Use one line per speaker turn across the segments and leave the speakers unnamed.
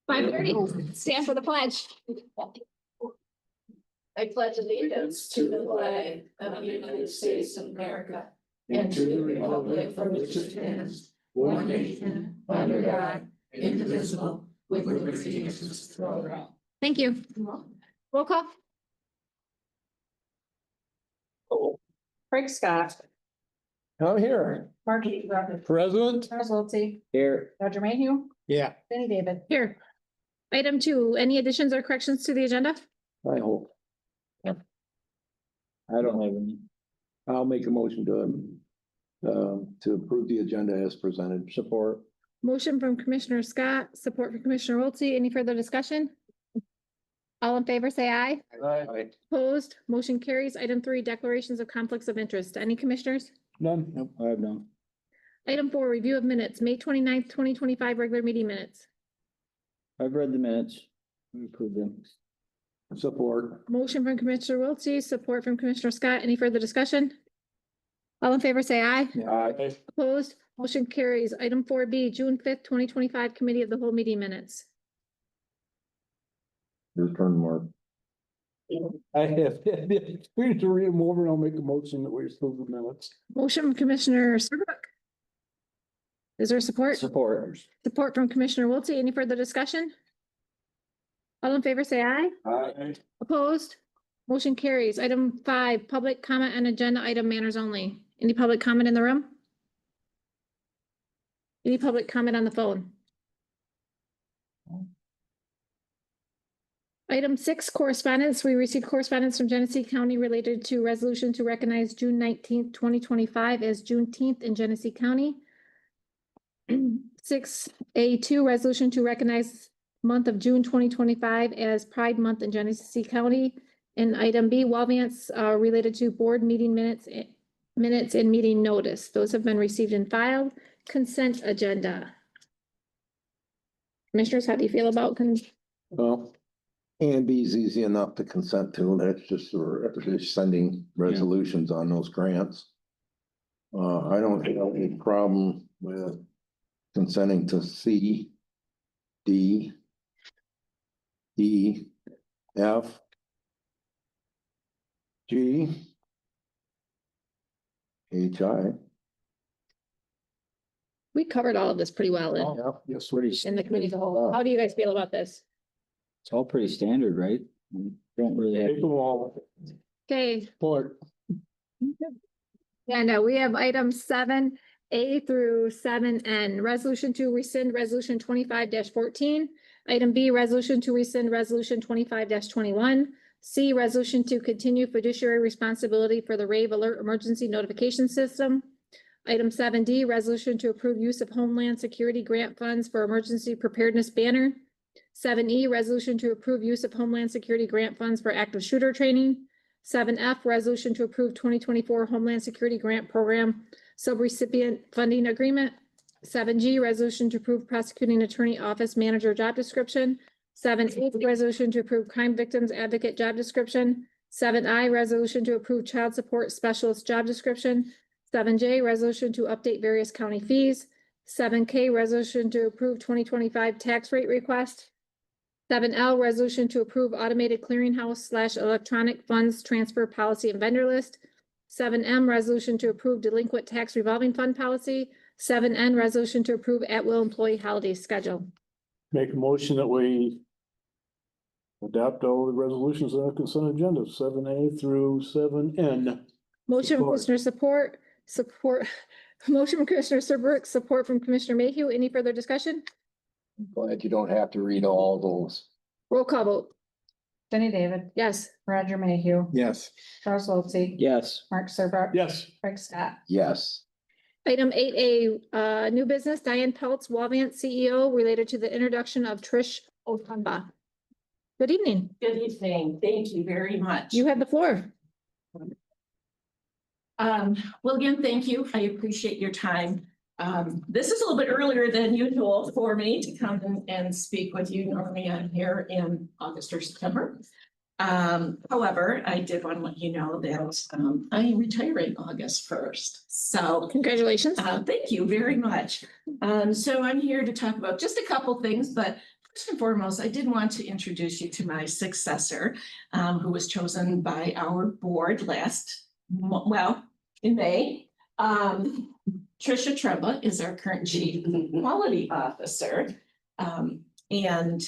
5:30, stand for the pledge.
I pledge allegiance to the flag of the United States of America and to the republic for which it stands, one nation, under God, indivisible, with liberty and justice for all.
Thank you. Roll call.
Craig Scott,
I'm here.
Mark Serbrook,
Present.
Charles Wiltie,
Here.
Roger Mayhew,
Yeah.
Jenny David.
Here. Item 2, any additions or corrections to the agenda?
I hope. I don't have any. I'll make a motion to approve the agenda as presented. Support.
Motion from Commissioner Scott, support from Commissioner Wiltie. Any further discussion? All in favor, say aye.
Aye.
Opposed, motion carries. Item 3, declarations of conflicts of interest. Any commissioners?
None. Nope, I have none.
Item 4, review of minutes, May 29th, 2025, regular meeting minutes.
I've read the minutes. We approve them. Support.
Motion from Commissioner Wiltie, support from Commissioner Scott. Any further discussion? All in favor, say aye.
Aye.
Opposed, motion carries. Item 4B, June 5th, 2025, committee of the whole meeting minutes.
Your turn, Mark. I have, we need to read them over and I'll make a motion that we approve the minutes.
Motion from Commissioner Serbrook. Is there support?
Support.
Support from Commissioner Wiltie. Any further discussion? All in favor, say aye.
Aye.
Opposed? Motion carries. Item 5, public comment on agenda item manners only. Any public comment in the room? Any public comment on the phone? Item 6, correspondence. We received correspondence from Genesee County related to resolution to recognize June 19th, 2025 as Juneteenth in Genesee County. 6A2, resolution to recognize month of June 2025 as Pride Month in Genesee County. And item B, Wallvance, related to board meeting minutes and meeting notice. Those have been received and filed. Consent agenda. Commissioners, how do you feel about
Well, A and B is easy enough to consent to. That's just sending resolutions on those grants. I don't have any problem with consenting to C, D, E, F, G, H, I.
We covered all of this pretty well
Yes,
in the committee as a whole. How do you guys feel about this?
It's all pretty standard, right? We don't really have.
Take them all.
Okay,
Support.
and we have items 7A through 7N. Resolution to rescind resolution 25-14. Item B, resolution to rescind resolution 25-21. C, resolution to continue fiduciary responsibility for the Rave Alert Emergency Notification System. Item 7D, resolution to approve use of Homeland Security grant funds for emergency preparedness banner. 7E, resolution to approve use of Homeland Security grant funds for active shooter training. 7F, resolution to approve 2024 Homeland Security Grant Program subrecipient funding agreement. 7G, resolution to approve prosecuting attorney office manager job description. 7H, resolution to approve crime victims advocate job description. 7I, resolution to approve child support specialist job description. 7J, resolution to update various county fees. 7K, resolution to approve 2025 tax rate request. 7L, resolution to approve automated clearinghouse / electronic funds transfer policy and vendor list. 7M, resolution to approve delinquent tax revolving fund policy. 7N, resolution to approve at-will employee holiday schedule.
Make a motion that we adopt all the resolutions on the consent agenda, 7A through 7N.
Motion from
Support.
Commissioner support. Motion from Commissioner Serbrook, support from Commissioner Mayhew. Any further discussion?
glad you don't have to read all those.
Roll call vote.
Jenny David,
Yes.
Roger Mayhew,
Yes.
Charles Wiltie,
Yes,
Mark Serbrook.
Yes.
Craig Scott.
Yes.
Item 8A, new business, Diane Peltz, Wallvance CEO, related to the introduction of Trish Otunba. Good evening.
Good evening. Thank you very much.
You have the floor.
Well, again, thank you. I appreciate your time. This is a little bit earlier than usual for me to come in and speak with you. Normally I'm here in August or September. However, I did want to let you know that I am retiring August 1st. So
Congratulations.
thank you very much. So I'm here to talk about just a couple things, but First and foremost, I did want to introduce you to my successor, who was chosen by our board in May. Tricia Treba is our current Chief Quality Officer. And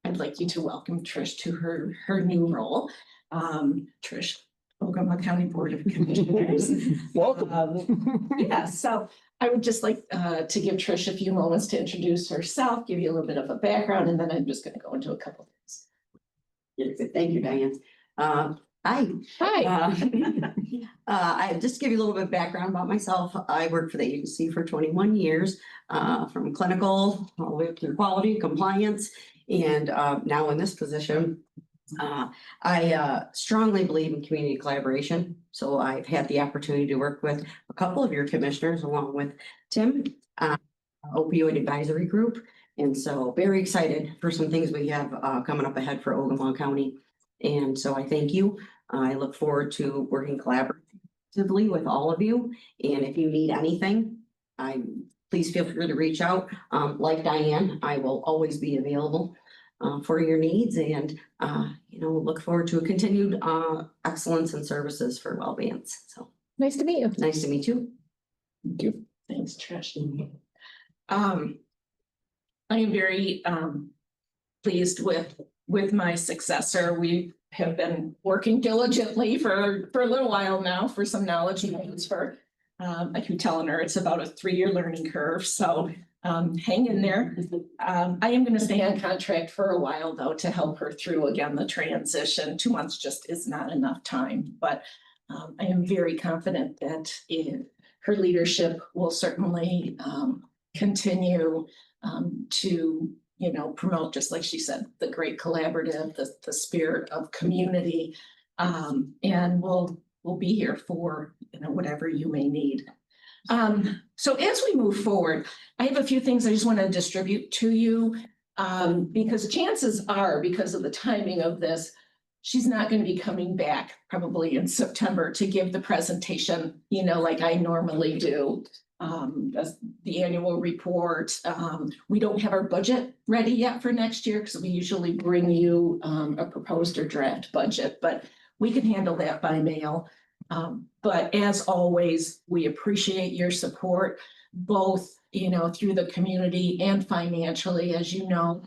I'd like you to welcome Trish to her new role. Trish, Ogemaw County Board of Commissioners.
Welcome.
Yeah, so I would just like to give Trish a few moments to introduce herself, give you a little bit of a background, and then I'm just going to go into a couple things.
Yes, thank you, Diane. Hi.
Hi.
I just give you a little bit of background about myself. I worked for the agency for 21 years, from clinical all the way up through quality, compliance, and now in this position. I strongly believe in community collaboration. So I've had the opportunity to work with a couple of your commissioners along with Tim, opioid advisory group. And so very excited for some things we have coming up ahead for Ogemaw County. And so I thank you. I look forward to working collaboratively with all of you. And if you need anything, please feel free to reach out. Like Diane, I will always be available for your needs, and look forward to a continued excellence and services for Wellbeings. So
Nice to meet you.
nice to meet you.
Thank you.
Thanks, Trish. I am very pleased with my successor. We have been working diligently for a little while now for some knowledge transfer. I keep telling her it's about a 3-year learning curve, so hang in there. I am going to stay on contract for a while though to help her through again the transition. 2 months just is not enough time, but I am very confident that her leadership will certainly continue to promote, just like she said, the great collaborative, the spirit of community, and we'll be here for whatever you may need. So as we move forward, I have a few things I just want to distribute to you, because chances are, because of the timing of this, she's not going to be coming back probably in September to give the presentation, like I normally do. The annual report. We don't have our budget ready yet for next year because we usually bring you a proposed or draft budget, but we can handle that by mail. But as always, we appreciate your support, both, through the community and financially, as you know,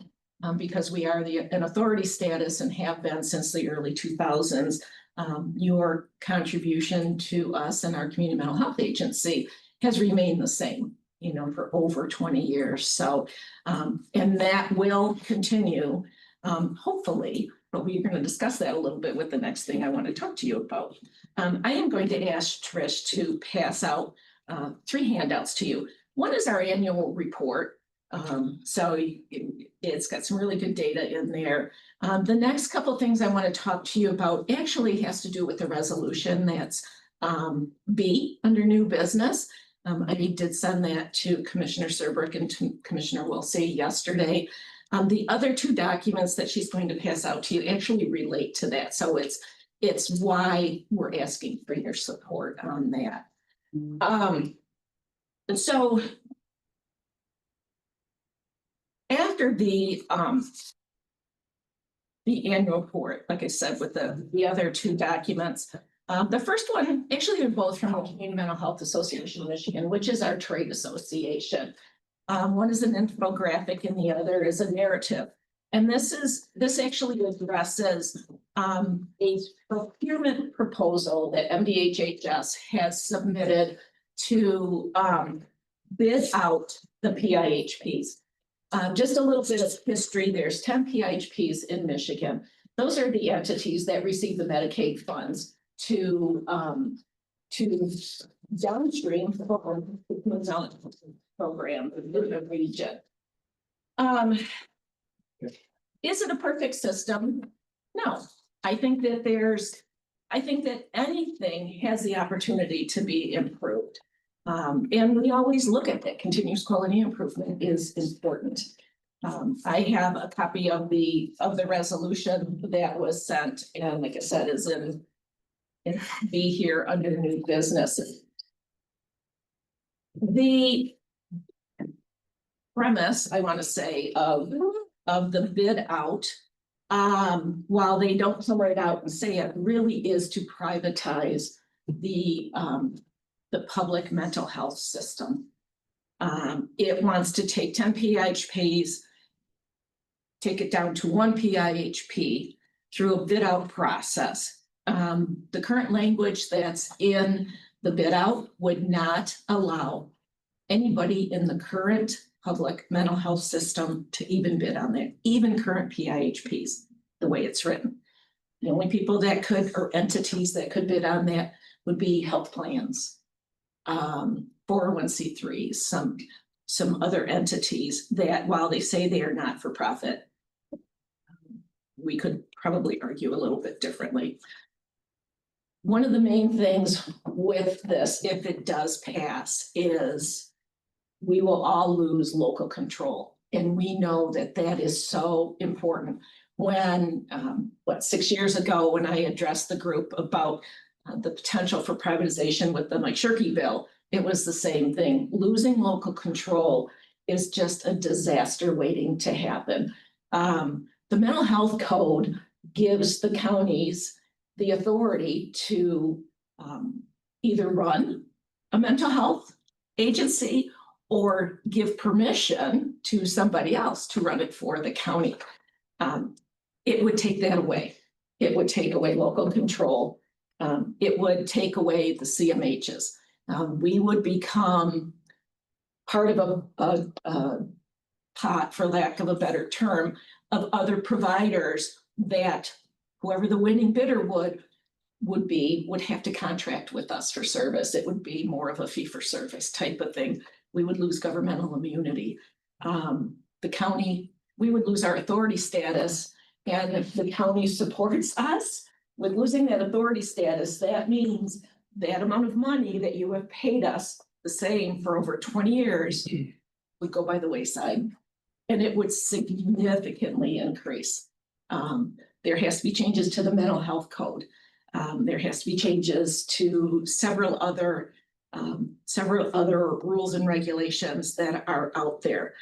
because we are an authority status and have been since the early 2000s. Your contribution to us and our community mental health agency has remained the same, for over 20 years. So, and that will continue, hopefully, but we're going to discuss that a little bit with the next thing I want to talk to you about. I am going to ask Trish to pass out 3 handouts to you. One is our annual report. So it's got some really good data in there. The next couple of things I want to talk to you about actually has to do with the resolution that's B under new business. I did send that to Commissioner Serbrook and to Commissioner Wilsey yesterday. The other 2 documents that she's going to pass out to you actually relate to that. So it's why we're asking for your support on that. So after the annual report, like I said, with the other 2 documents, the first one, actually they're both from the Community Mental Health Association of Michigan, which is our trade association. One is an infographic and the other is a narrative. And this actually addresses a procurement proposal that MDHHS has submitted to bid out the PIHPs. Just a little bit of history. There's 10 PIHPs in Michigan. Those are the entities that receive the Medicaid funds to downstream program in the region. Is it a perfect system? No. I think that anything has the opportunity to be improved. And we always look at that. Continuous quality improvement is important. I have a copy of the resolution that was sent, and like I said, is in B here under new business. The premise, I want to say, of of the bid out, while they don't come right out and say it, really is to privatize the public mental health system. It wants to take 10 PHPs, take it down to 1 PIHP through a bid out process. The current language that's in the bid out would not allow anybody in the current public mental health system to even bid on that, even current PIHPs, the way it's written. The only people that could, or entities that could bid on that would be health plans, 401c3s, some other entities that, while they say they are not for profit, we could probably argue a little bit differently. One of the main things with this, if it does pass, is we will all lose local control. And we know that that is so important. When, 6 years ago, when I addressed the group about the potential for privatization with the Mike Shirkey bill, it was the same thing. Losing local control is just a disaster waiting to happen. The mental health code gives the counties the authority to either run a mental health agency or give permission to somebody else to run it for the county. It would take that away. It would take away local control. It would take away the CMHs. We would become part of a pot, for lack of a better term, of other providers that whoever the winning bidder would have to contract with us for service. It would be more of a fee for service type of thing. We would lose governmental immunity. The county, we would lose our authority status. And if the county supports us with losing that authority status, that means that amount of money that you have paid us the same for over 20 years would go by the wayside. And it would significantly increase. There has to be changes to the mental health code. There has to be changes to several other rules and regulations that are out there.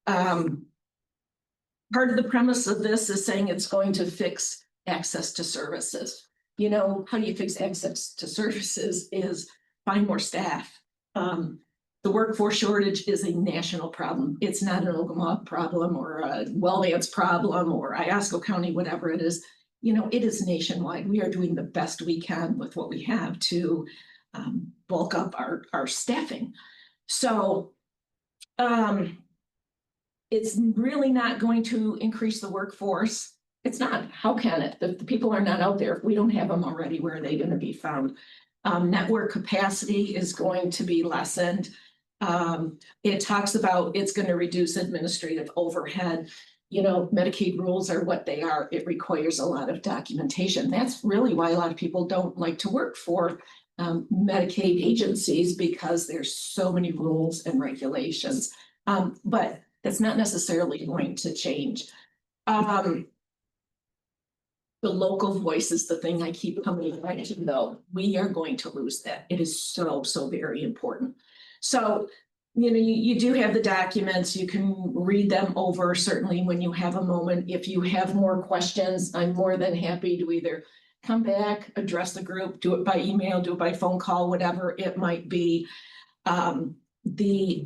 Part of the premise of this is saying it's going to fix access to services. You know, how do you fix access to services is find more staff. The workforce shortage is a national problem. It's not an Ogemaw problem or a Wellvance problem or Iosco County, whatever it is. You know, it is nationwide. We are doing the best we can with what we have to bulk up our staffing. So it's really not going to increase the workforce. It's not. How can it? The people are not out there. If we don't have them already, where are they going to be found? Network capacity is going to be lessened. It talks about it's going to reduce administrative overhead. You know, Medicaid rules are what they are. It requires a lot of documentation. That's really why a lot of people don't like to work for Medicaid agencies, because there's so many rules and regulations. But that's not necessarily going to change. The local voice is the thing I keep coming back to, though. We are going to lose that. It is so very important. So, you know, you do have the documents. You can read them over, certainly when you have a moment. If you have more questions, I'm more than happy to either come back, address the group, do it by email, do it by phone call, whatever it might be. The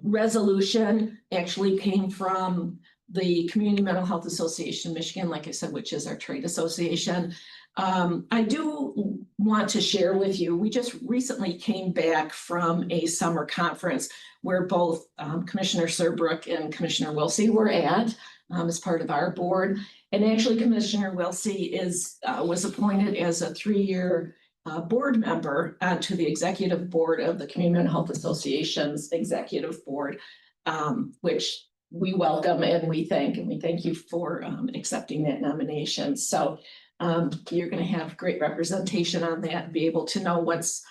resolution actually came from the Community Mental Health Association of Michigan, like I said, which is our trade association. I do want to share with you, we just recently came back from a summer conference where both Commissioner Serbrook and Commissioner Wilsey were at as part of our board. And actually Commissioner Wilsey was appointed as a 3-year board member to the executive board of the Community Mental Health Association's executive board, which we welcome and we thank you for accepting that nomination. So you're going to have great representation on that and be able to know what's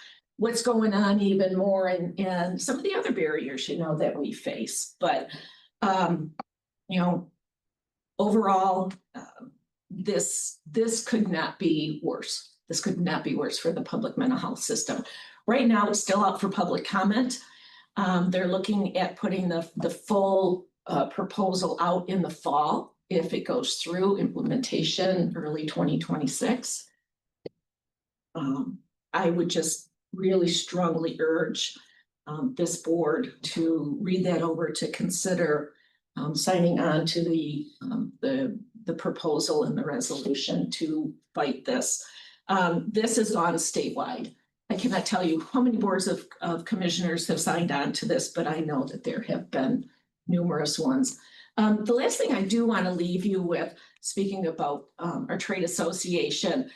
going on even more and some of the other barriers, you know, that we face. But you know, overall, this could not be worse. This could not be worse for the public mental health system. Right now, it's still out for public comment. They're looking at putting the full proposal out in the fall if it goes through implementation early 2026. I would just really strongly urge this board to read that over, to consider signing on to the proposal and the resolution to fight this. This is on statewide. I cannot tell you how many boards of commissioners have signed on to this, but I know that there have been numerous ones. The last thing I do want to leave you with, speaking about our trade association,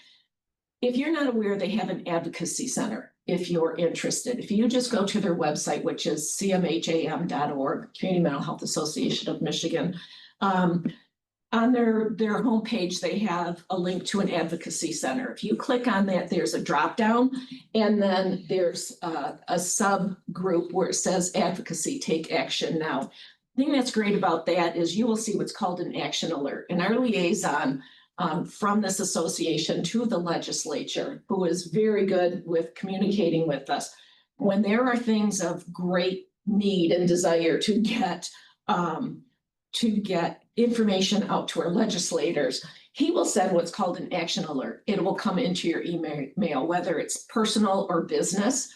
if you're not aware, they have an advocacy center. If you're interested, if you just go to their website, which is cmham.org, Community Mental Health Association of Michigan, on their homepage, they have a link to an advocacy center. If you click on that, there's a drop down, and then there's a subgroup where it says advocacy, take action now. The thing that's great about that is you will see what's called an action alert, and our liaison from this association to the legislature, who is very good with communicating with us. When there are things of great need and desire to get information out to our legislators, he will send what's called an action alert. It will come into your email, whether it's personal or business.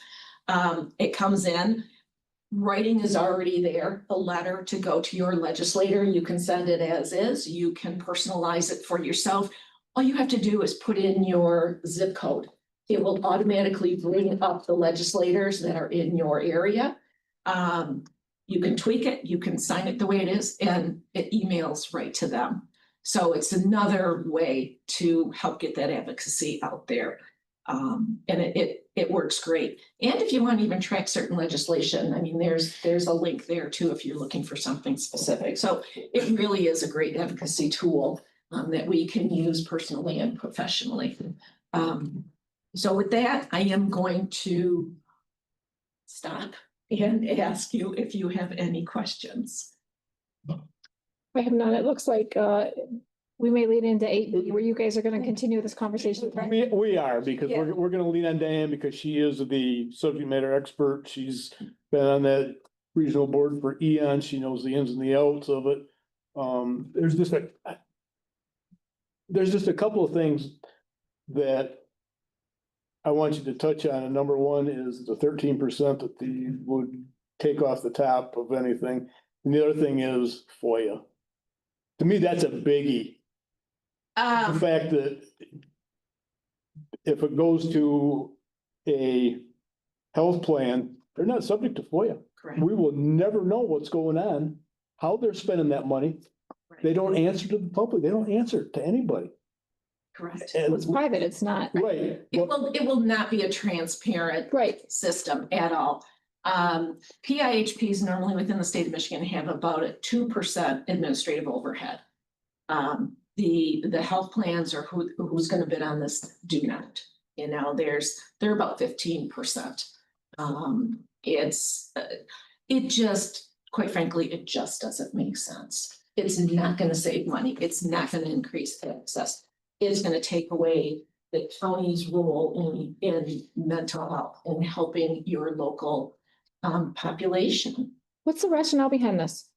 It comes in. Writing is already there, a letter to go to your legislator. You can send it as is. You can personalize it for yourself. All you have to do is put in your zip code. It will automatically bring up the legislators that are in your area. You can tweak it, you can sign it the way it is, and it emails right to them. So it's another way to help get that advocacy out there. And it works great. And if you want to even track certain legislation, I mean, there's a link there too, if you're looking for something specific. So it really is a great advocacy tool that we can use personally and professionally. So with that, I am going to stop and ask you if you have any questions.
I have none. It looks like we may lead into 8B, where you guys are gonna continue this conversation. correct?
We are, because
Yeah.
we're gonna lean on Diane because she is the subject matter expert. She's been on that regional board for eons. She knows the ins and the outs of it. There's just a couple of things that I want you to touch on. And number one is the 13% that the would take off the top of anything. And the other thing is FOIA. To me, that's a biggie. The fact that if it goes to a health plan, they're not subject to FOIA.
Correct.
We will never know what's going on, how they're spending that money. They don't answer to the public. They don't answer to anybody.
Correct.
And
It's private, it's not.
right.
It will not be a transparent
Right.
system at all. PIHPs normally within the state of Michigan have about a 2% administrative overhead. The health plans or who's going to bid on this do not. You know, they're about 15%. It just, quite frankly, it just doesn't make sense. It's not going to save money. It's not going to increase access. It's going to take away the county's role in mental health and helping your local population.
What's the rationale behind this?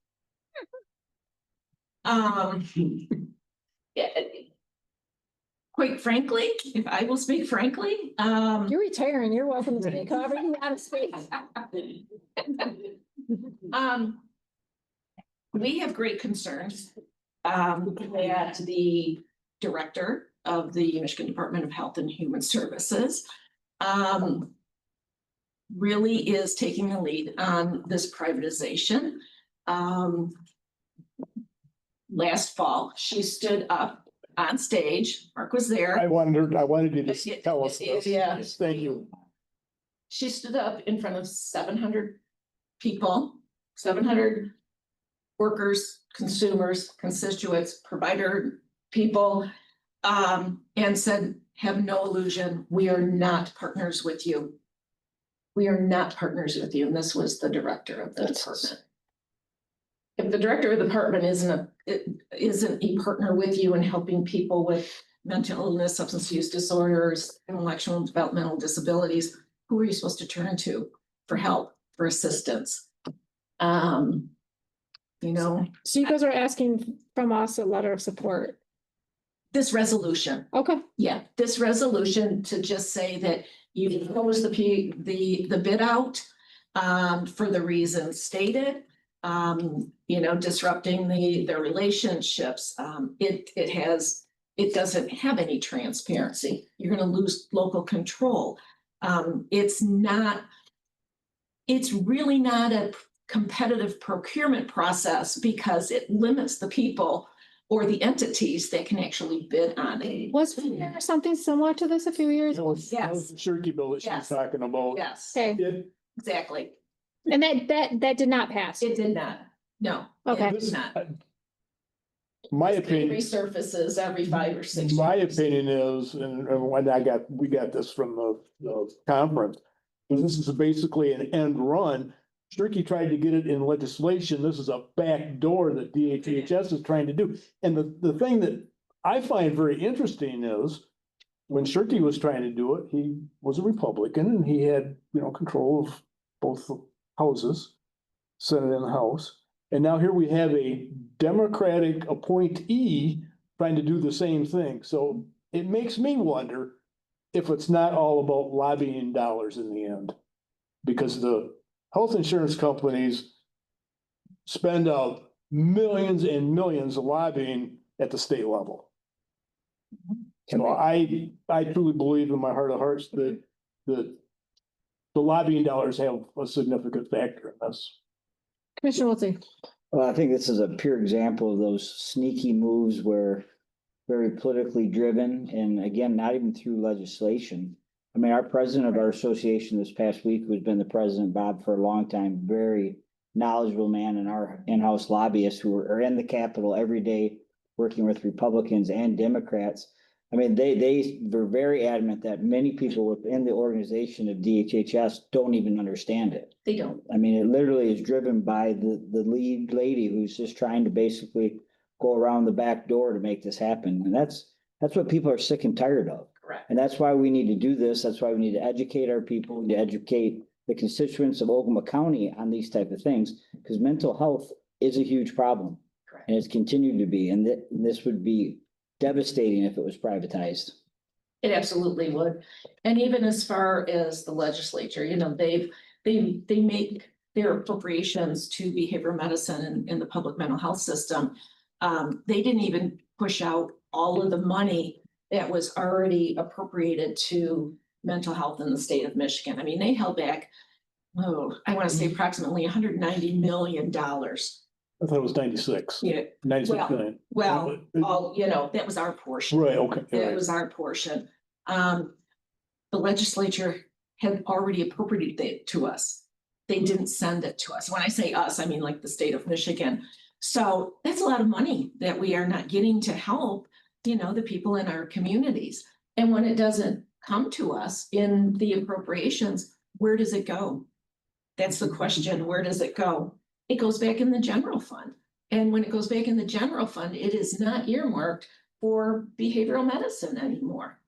Yeah, quite frankly, if I will speak frankly,
You're retiring, you're welcome to speak, however you want to speak.
we have great concerns that the director of the Michigan Department of Health and Human Services really is taking the lead on this privatization. Last fall, she stood up on stage. Mark was there.
I wanted you to tell us this.
Yeah.
Yes, thank you.
She stood up in front of 700 people, 700 workers, consumers, constituents, provider people, and said, have no illusion, we are not partners with you. We are not partners with you. And this was the director of the department. If the director of the department isn't a partner with you in helping people with mental illness, substance use disorders, intellectual and developmental disabilities, who are you supposed to turn to for help, for assistance? you know,
So you guys are asking from us a letter of support.
this resolution.
Okay,
Yeah, this resolution to just say that you oppose the bid out for the reasons stated. You know, disrupting the relationships. It doesn't have any transparency. You're gonna lose local control. It's really not a competitive procurement process because it limits the people or the entities that can actually bid on it.
was there something similar to this a few years?
That was
Yes.
the Shirky bill that she's
Yes.
talking about.
Yes,
Okay,
It,
exactly.
and that did not pass.
It did not. No.
Okay.
It did not.
my
It
opinion,
resurfaces every 5 or 6
my
years.
opinion is, and when we got this from the conference, this is basically an end run. Shirky tried to get it in legislation. This is a back door that DHHS is trying to do. And the thing that I find very interesting is when Shirky was trying to do it, he was a Republican and he had, control of both the houses, Senate and the House. And now here we have a Democratic appointee trying to do the same thing. So it makes me wonder if it's not all about lobbying dollars in the end. Because the health insurance companies spend out millions and millions of lobbying at the state level. So I truly believe in my heart of hearts that the lobbying dollars have a significant factor in this.
Commissioner Wiltie.
Well, I think this is a pure example of those sneaky moves where very politically driven and again, not even through legislation. I mean, our president of our association this past week, who's been the president, Bob, for a long time, very knowledgeable man, and our in-house lobbyists who are in the Capitol every day working with Republicans and Democrats. I mean, they were very adamant that many people within the organization of DHHS don't even understand it.
They don't.
I mean, it literally is driven by the lead lady who's just trying to basically go around the back door to make this happen. And that's what people are sick and tired of.
Correct.
And that's why we need to do this. That's why we need to educate our people, to educate the constituents of Ogemaw County on these type of things, because mental health is a huge problem.
Correct.
And it's continued to be, and this would be devastating if it was privatized.
It absolutely would. And even as far as the legislature, they make their appropriations to behavioral medicine and the public mental health system. They didn't even push out all of the money that was already appropriated to mental health in the state of Michigan. I mean, they held back, I want to say approximately $190 million.
I thought it was 96.
Yeah,
96 million.
well, that was our portion.
Right, okay.
That
right.
was our portion. The legislature had already appropriated it to us. They didn't send it to us. When I say us, I mean like the state of Michigan. So that's a lot of money that we are not getting to help, the people in our communities. And when it doesn't come to us in the appropriations, where does it go? That's the question. Where does it go? It goes back in the general fund. And when it goes back in the general fund, it is not earmarked for behavioral medicine anymore.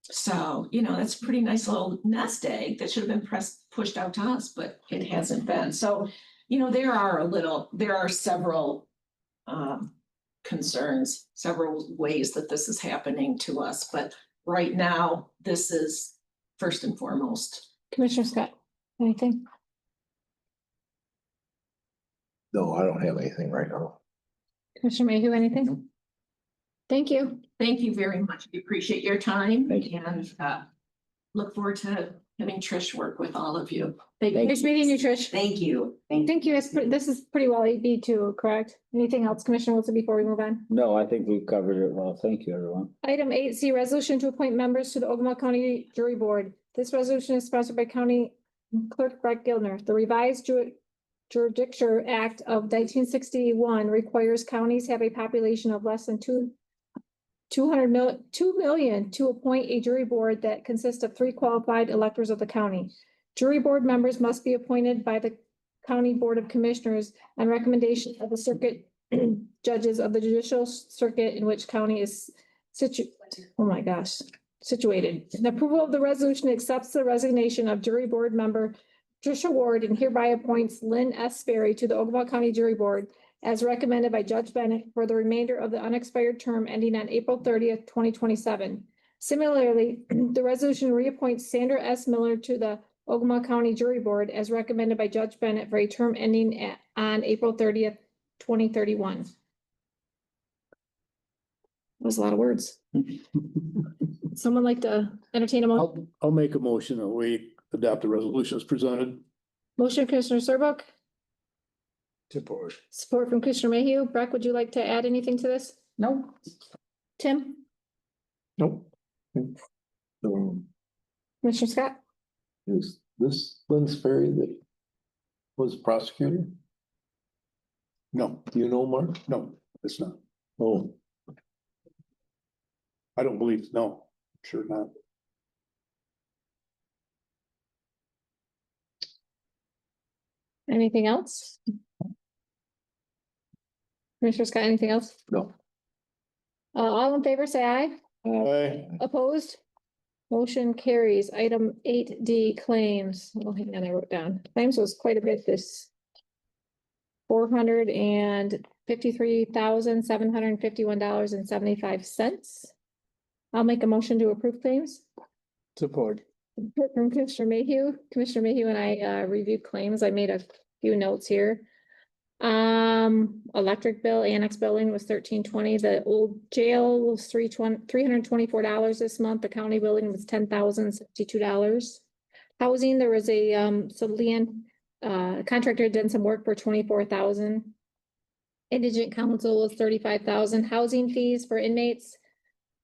So, that's a pretty nice little nest egg that should have been pushed out to us, but it hasn't been. So, there are several concerns, several ways that this is happening to us, but right now, this is first and foremost.
Commissioner Scott, anything?
No, I don't have anything right now.
Commissioner Mayhew, anything? Thank you.
Thank you very much. We appreciate your time
Thank you.
and look forward to having Trish work with all of you.
Nice meeting you, Trish.
Thank you.
Thank you. This is pretty well AB two, correct? Anything else, Commissioner Wilson, before we move on?
No, I think we've covered it well. Thank you, everyone.
Item 8C, resolution to appoint members to the Ogemaw County Jury Board. This resolution is sponsored by County Clerk Brett Gildner. The revised Jurisdiction Act of 1961 requires counties have a population of less than 2 million to appoint a jury board that consists of 3 qualified electors of the county. Jury board members must be appointed by the County Board of Commissioners on recommendation of the circuit judges of the judicial circuit in which county is situated. The approval of the resolution accepts the resignation of jury board member Tricia Ward and hereby appoints Lynn S. Sperry to the Ogemaw County Jury Board as recommended by Judge Bennett for the remainder of the unexpired term ending on April 30th, 2027. Similarly, the resolution reappoints Sandra S. Miller to the Ogemaw County Jury Board as recommended by Judge Bennett for a term ending on April 30th, 2031. That was a lot of words. Someone like to entertain a motion?
I'll make a motion that we adopt the resolution as presented.
Motion, Commissioner Serbuk,
Support.
support from Commissioner Mayhew. Breck, would you like to add anything to this?
No.
Tim?
Nope.
Commissioner Scott?
Is this Lynn Sperry that was prosecutor?
No,
Do you know, Mark?
no, it's not.
Oh,
I don't believe, no, sure not.
Anything else? Commissioner Scott, anything else?
no.
All in favor, say aye.
Aye.
Opposed? Motion carries. Item 8D claims. Oh, hang on, I wrote down. Claims was quite a bit this. $453,751.75. I'll make a motion to approve claims.
Support.
Support from Commissioner Mayhew. Commissioner Mayhew and I reviewed claims. I made a few notes here. Electric bill, annex billing was $13.20. The old jail was $324 this month. The county building was $10,062. Housing, there was a so Leanne contractor did some work for $24,000. Indigent council was $35,000. Housing fees for inmates,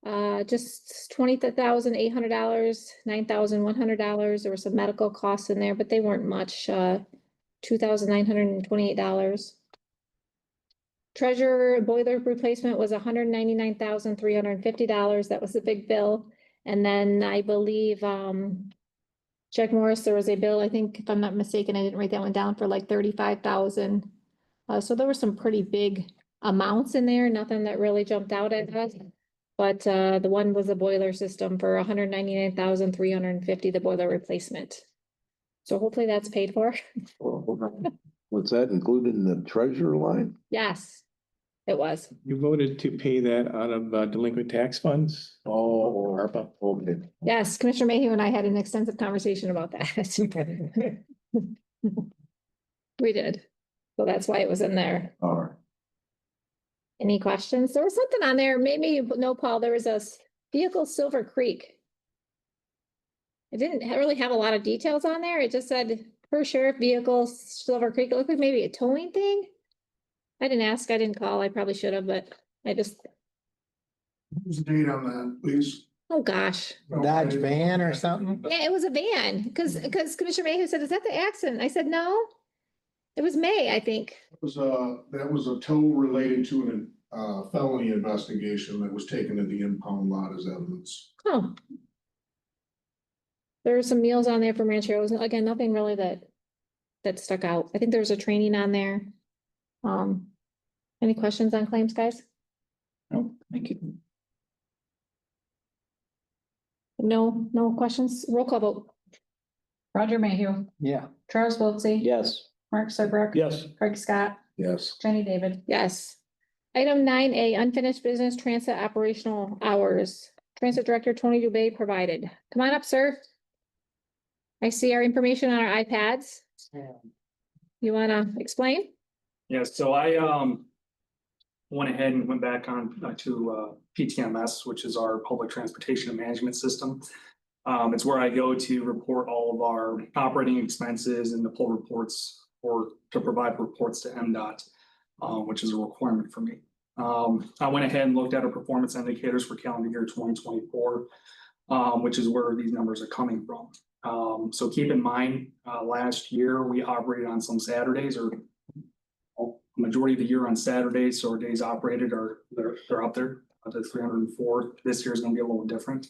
just $20,800, $9,100. There were some medical costs in there, but they weren't much. $2,928. Treasurer boiler replacement was $199,350. That was a big bill. And then I believe Jack Morris, there was a bill, I think, if I'm not mistaken, I didn't write that one down, for like 35,000. So there were some pretty big amounts in there, nothing that really jumped out at us. But the one was a boiler system for $199,350, the boiler replacement. So hopefully that's paid for.
Was that included in the treasurer line?
Yes, it was.
You voted to pay that out of delinquent tax funds?
Oh,
ARPA.
okay.
Yes, Commissioner Mayhew and I had an extensive conversation about that. We did. So that's why it was in there.
All right.
Any questions? There was something on there, maybe you know, Paul, there was a vehicle Silver Creek. It didn't really have a lot of details on there. It just said per sheriff vehicle Silver Creek. It looked like maybe a towing thing. I didn't ask, I didn't call. I probably should have, but I just,
Who's the date on that, please?
oh gosh.
Dodge van
or something?
Yeah, it was a van, because Commissioner Mayhew said, is that the accident? I said, no. It was May, I think.
That was a tow related to a felony investigation that was taken to the impound lot as evidence.
Oh. There were some meals on there from Rancheros. Again, nothing really that stuck out. I think there was a training on there. Any questions on claims, guys?
No, thank you.
No questions? Roll call vote.
Roger Mayhew,
Yeah.
Charles Wiltie.
Yes.
Mark Serbrook.
Yes.
Craig Scott,
Yes.
Jenny David.
Yes. Item 9A, unfinished business transit operational hours. Transit Director Tony Dubay provided. Come on up, sir. I see our information on our iPads. You want to explain?
Yeah, so I went ahead and went back on to PTMS, which is our public transportation management system. It's where I go to report all of our operating expenses and to pull reports or to provide reports to MDOT, which is a requirement for me. I went ahead and looked at our performance indicators for calendar year 2024, which is where these numbers are coming from. So keep in mind, last year we operated on some Saturdays, or majority of the year on Saturdays, so our days operated they're up there to 304. This year is going to be a little different.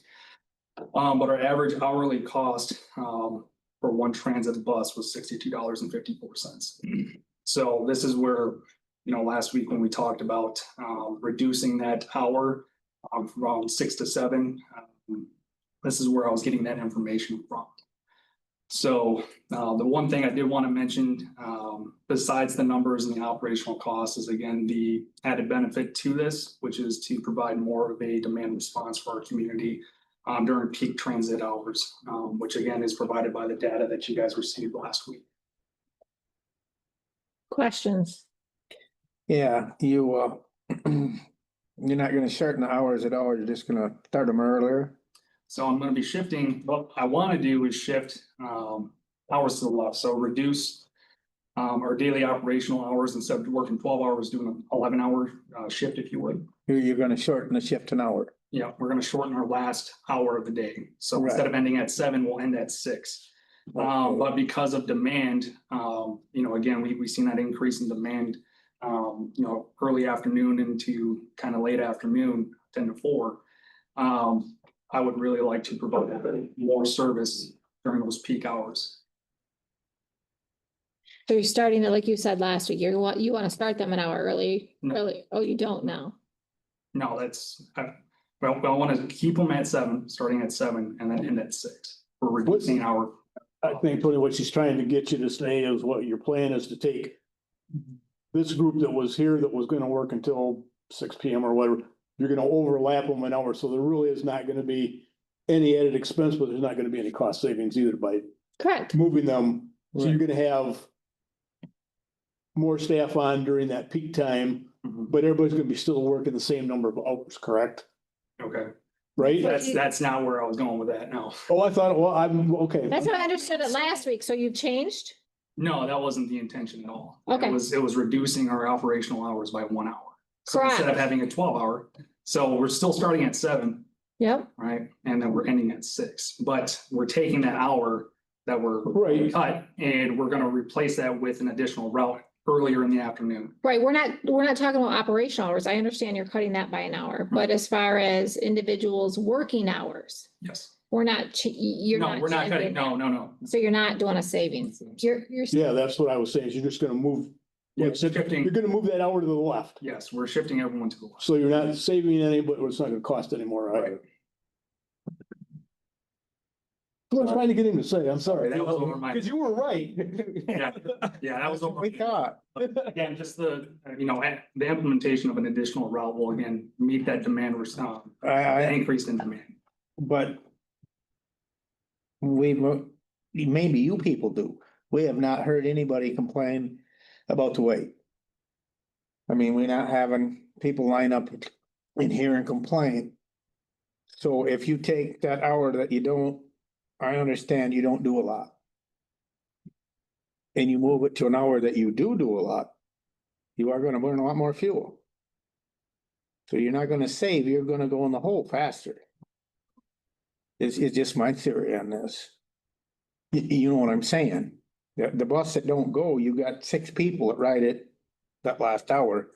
But our average hourly cost for one transit bus was $62.54. So this is where, last week when we talked about reducing that hour from 6 to 7, this is where I was getting that information from. So the one thing I did want to mention, besides the numbers and the operational costs, is again, the added benefit to this, which is to provide more of a demand response for our community during peak transit hours, which again is provided by the data that you guys received last week.
Questions?
Yeah, you, you're not gonna shorten the hours at all, you're just gonna start them earlier.
So I'm gonna be shifting, what I wanna do is shift hours to the left, so reduce our daily operational hours instead of working 12 hours, doing an 11-hour shift, if you would.
You're gonna shorten the shift an hour.
Yeah, we're gonna shorten our last hour of the day. So
Right.
instead of ending at 7, we'll end at 6. But because of demand, you know, again, we've seen that increase in demand, you know, early afternoon into kind of late afternoon, 10 to 4. I would really like to provide more service during those peak hours.
So you're starting it, like you said last week, you want to start them an hour early,
No.
early. Oh, you don't now.
No, well, I want to keep them at 7, starting at 7 and then end at 6. We're reducing our,
I think Tony, what she's trying to get you to say is what your plan is to take this group that was here that was gonna work until 6 p.m. or whatever, you're gonna overlap them an hour, so there really is not gonna be any added expense, but there's not gonna be any cost savings either by
Correct.
moving them. So you're gonna have more staff on during that peak time, but everybody's gonna be still working the same number of hours, correct?
okay,
Right?
that's not where I was going with that, no.
Oh, I thought, well, I'm, okay.
That's how I understood it last week. So you've changed?
No, that wasn't the intention at all.
Okay.
It was reducing our operational hours by 1 hour. So instead of
Correct.
having a 12-hour, so we're still starting at 7,
Yep.
right? And then we're ending at 6, but we're taking that hour that we're
Right.
cut and we're gonna replace that with an additional route earlier in the afternoon.
Right. We're not talking about operational hours. I understand you're cutting that by an hour, but as far as individuals' working hours,
Yes.
we're not, you're
No,
not.
we're not
changing
cutting,
that.
no.
So you're not doing a savings. You're.
Yeah, that's what I was saying. You're just gonna move.
Yeah,
You're
shifting,
gonna move that hour to the left.
yes, we're shifting everyone to the left.
So you're not saving any, but it's not gonna cost anymore, right? What I was trying to get him to say, I'm sorry.
That was over my-
Cause you were right.
Yeah, that was over.
We thought.
Again, just the, you know, the implementation of an additional route will again meet that demand response,
I,
increase in demand.
but maybe you people do. We have not heard anybody complain about the wait. I mean, we're not having people line up in here and complain. So if you take that hour that you don't, I understand you don't do a lot. And you move it to an hour that you do a lot, you are gonna burn a lot more fuel. So you're not gonna save, you're gonna go in the hole faster. It's just my theory on this. You know what I'm saying? The bus that don't go, you got 6 people that ride it that last hour.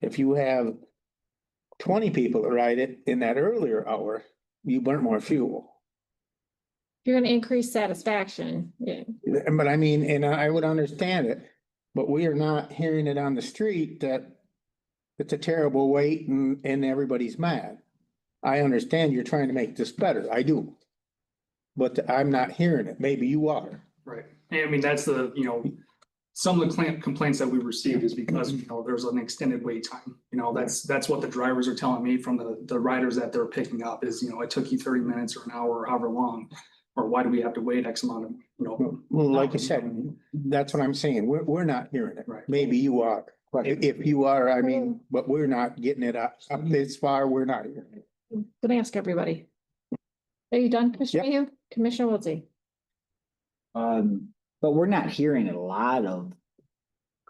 If you have 20 people that ride it in that earlier hour, you burn more fuel.
You're gonna increase satisfaction. Yeah.
But I mean, and I would understand it, but we are not hearing it on the street that it's a terrible wait and everybody's mad. I understand you're trying to make this better. I do. But I'm not hearing it. Maybe you are.
Right. And I mean, that's the, you know, some of the complaints that we received is because, you know, there's an extended wait time. You know, that's what the drivers are telling me from the riders that they're picking up is, you know, it took you 30 minutes or an hour or however long. Or why do we have to wait X amount of, you know?
Well, like I said, that's what I'm saying. We're not hearing it.
Right.
Maybe you are. If you are, I mean, but we're not getting it up this far. We're not hearing it.
Gonna ask everybody. Are you done, Commissioner Mayhew? Commissioner Wiltie?
But we're not hearing a lot of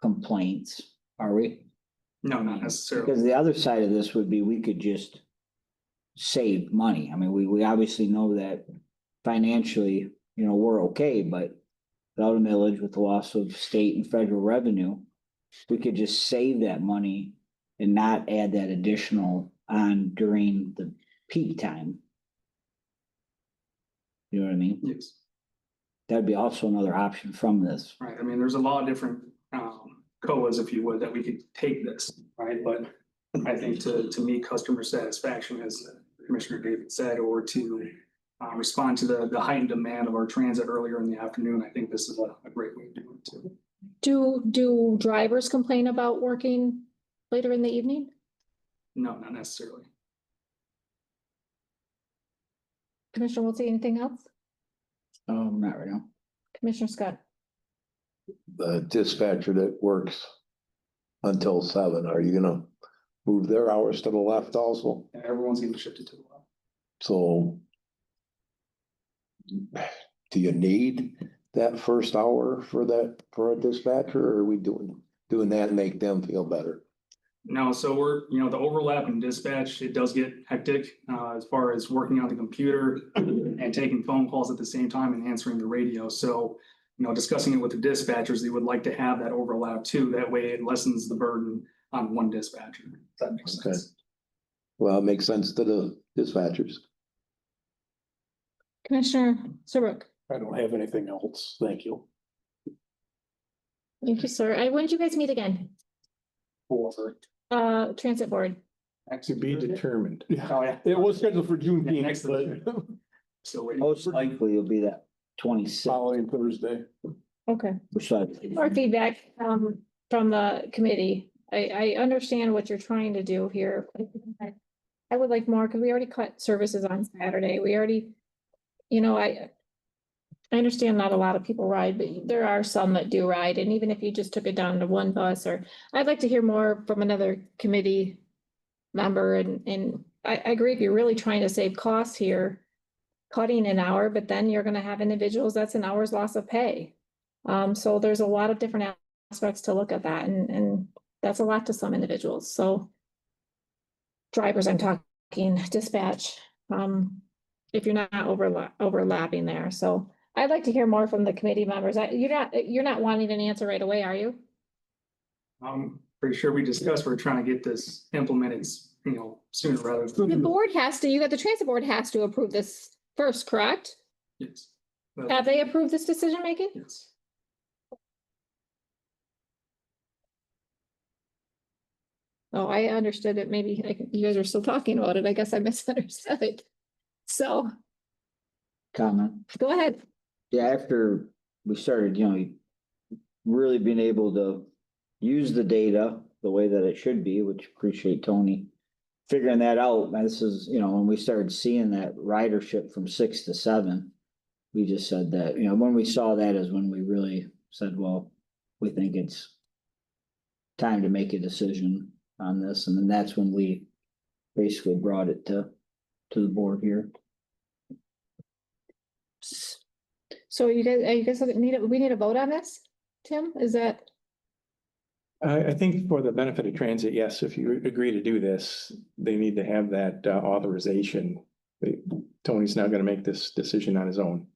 complaints, are we?
No, not necessarily.
Because the other side of this would be, we could just save money. I mean, we obviously know that financially, you know, we're okay, but without a millage, with the loss of state and federal revenue, we could just save that money and not add that additional on during the peak time. You know what I mean?
Yes.
That'd be also another option from this.
Right. I mean, there's a lot of different COAs, if you would, that we could take this, right? But I think to meet customer satisfaction, as Commissioner David said, or to respond to the heightened demand of our transit earlier in the afternoon. I think this is a great way to do it too.
Do drivers complain about working later in the evening?
No, not necessarily.
Commissioner Wiltie, anything else?
Not right now.
Commissioner Scott?
The dispatcher that works until 7, are you gonna move their hours to the left also?
Everyone's getting shifted to the left.
So do you need that first hour for a dispatcher, or are we doing that and make them feel better?
No, so we're, the overlap in dispatch, it does get hectic, as far as working on the computer and taking phone calls at the same time and answering the radio. So, discussing it with the dispatchers, they would like to have that overlap too. That way it lessens the burden on one dispatcher. If that makes
Okay.
sense.
Well, it makes sense to the dispatchers.
Commissioner Serbrook?
I don't have anything else. Thank you.
Thank you, sir. When did you guys meet again?
For
Transit board.
To be determined.
Oh, yeah.
It was scheduled for June
Yeah, next
but
Still waiting.
Most likely it'll be that 26th.
following Thursday.
Okay.
Which side?
More feedback from the committee. I understand what you're trying to do here. I would like more because we already cut services on Saturday. We already, I understand not a lot of people ride, but there are some that do ride. And even if you just took it down to one bus, or I'd like to hear more from another committee member. And I agree, if you're really trying to save costs here, cutting an hour, but then you're gonna have individuals, that's an hour's loss of pay. So there's a lot of different aspects to look at that, and that's a lot to some individuals. So drivers, I'm talking dispatch, if you're not overlapping there. So I'd like to hear more from the committee members. You're not wanting an answer right away, are you?
I'm pretty sure we discussed, we're trying to get this implemented, sooner rather
The
than.
board has to, the transit board has to approve this first, correct?
Yes.
Have they approved this decision making?
Yes.
Oh, I understood it. Maybe you guys are still talking about it. I guess I misunderstood. So
Comment.
go ahead.
Yeah, after we started, really being able to use the data the way that it should be, which appreciate Tony figuring that out. And this is, when we started seeing that ridership from 6 to 7, we just said that, when we saw that is when we really said, well, we think it's time to make a decision on this. And then that's when we basically brought it to the board here.
So you guys we need a vote on this? Tim, is that?
I think for the benefit of transit, yes, if you agree to do this, they need to have that authorization. Tony's not gonna make this decision on his own.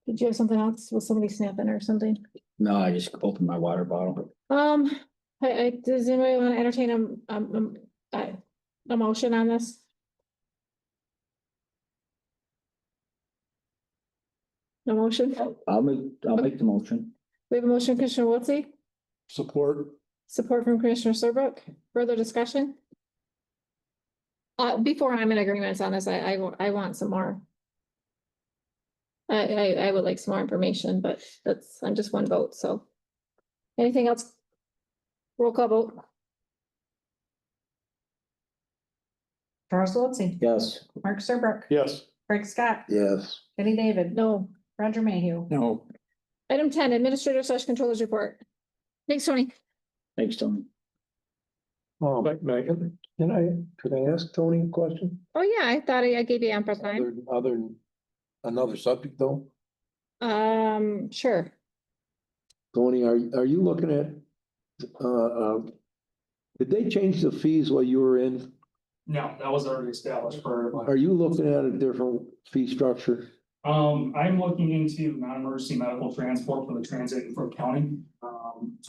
Did you have something else? Was somebody snapping or something?
No, I just opened my water bottle.
Does anybody want to entertain a motion on this? No motion?
I'll make the motion.
We have a motion, Commissioner Wiltie,
Support.
support from Commissioner Serbrook. Further discussion? Before I'm in agreement on this, I want some more. I would like some more information, but I'm just one vote, so. Anything else? Roll call vote.
Charles Wiltie,
Yes.
Mark Serbrook,
Yes.
Craig Scott,
Yes.
Jenny David,
No.
Roger Mayhew.
No,
Item 10, Administrator/Controllers Report. Thanks, Tony.
Thanks, Tony.
but
Could I ask Tony a question?
Oh, yeah, I thought I gave you ample time.
Another subject though?
Sure.
Tony, are you looking at, did they change the fees while you were in?
No, that was already established for everybody.
Are you looking at a different fee structure?
I'm looking into non-emergency medical transport for the transit in Fort County.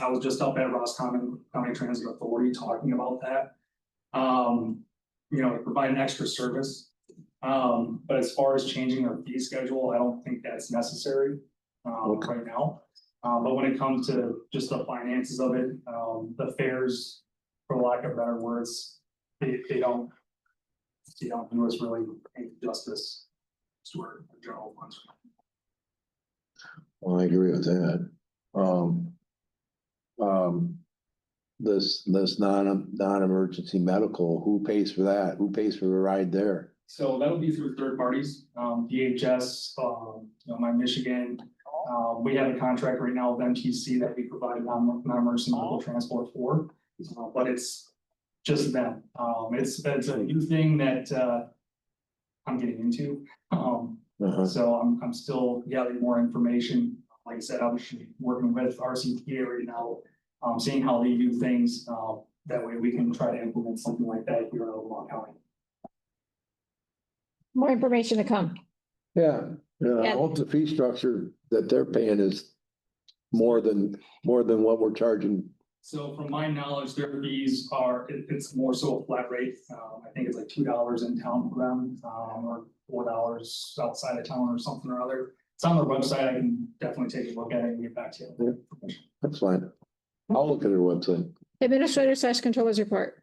I was just up at Roscommon County Transit Authority talking about that. To provide an extra service. But as far as changing our fee schedule, I don't think that's necessary, right now. But when it comes to just the finances of it, the fares, for lack of better words, they don't do us really any justice. to our general funds.
Well, I agree with that. This non-emergency medical, who pays for that? Who pays for the ride there?
So that'll be through third parties, DHS, my Michigan. We have a contract right now with MTC that we provide non-emergency medical transport for, but it's just them. It's a new thing that I'm getting into. So I'm still gathering more information. Like I said, I'm working with RCTA right now, seeing how they do things. That way we can try to implement something like that here in Ogemaw County.
More information to come.
Yeah, I
Yeah.
hope the fee structure that they're paying is more than what we're charging.
So from my knowledge, their fees are, it's more so a flat rate. I think it's like $2 in town for them, or $4 outside of town or something or other. It's on their website. I can definitely take a look at it and get back to you.
That's fine. I'll look at their website.
Administrator/Controllers report.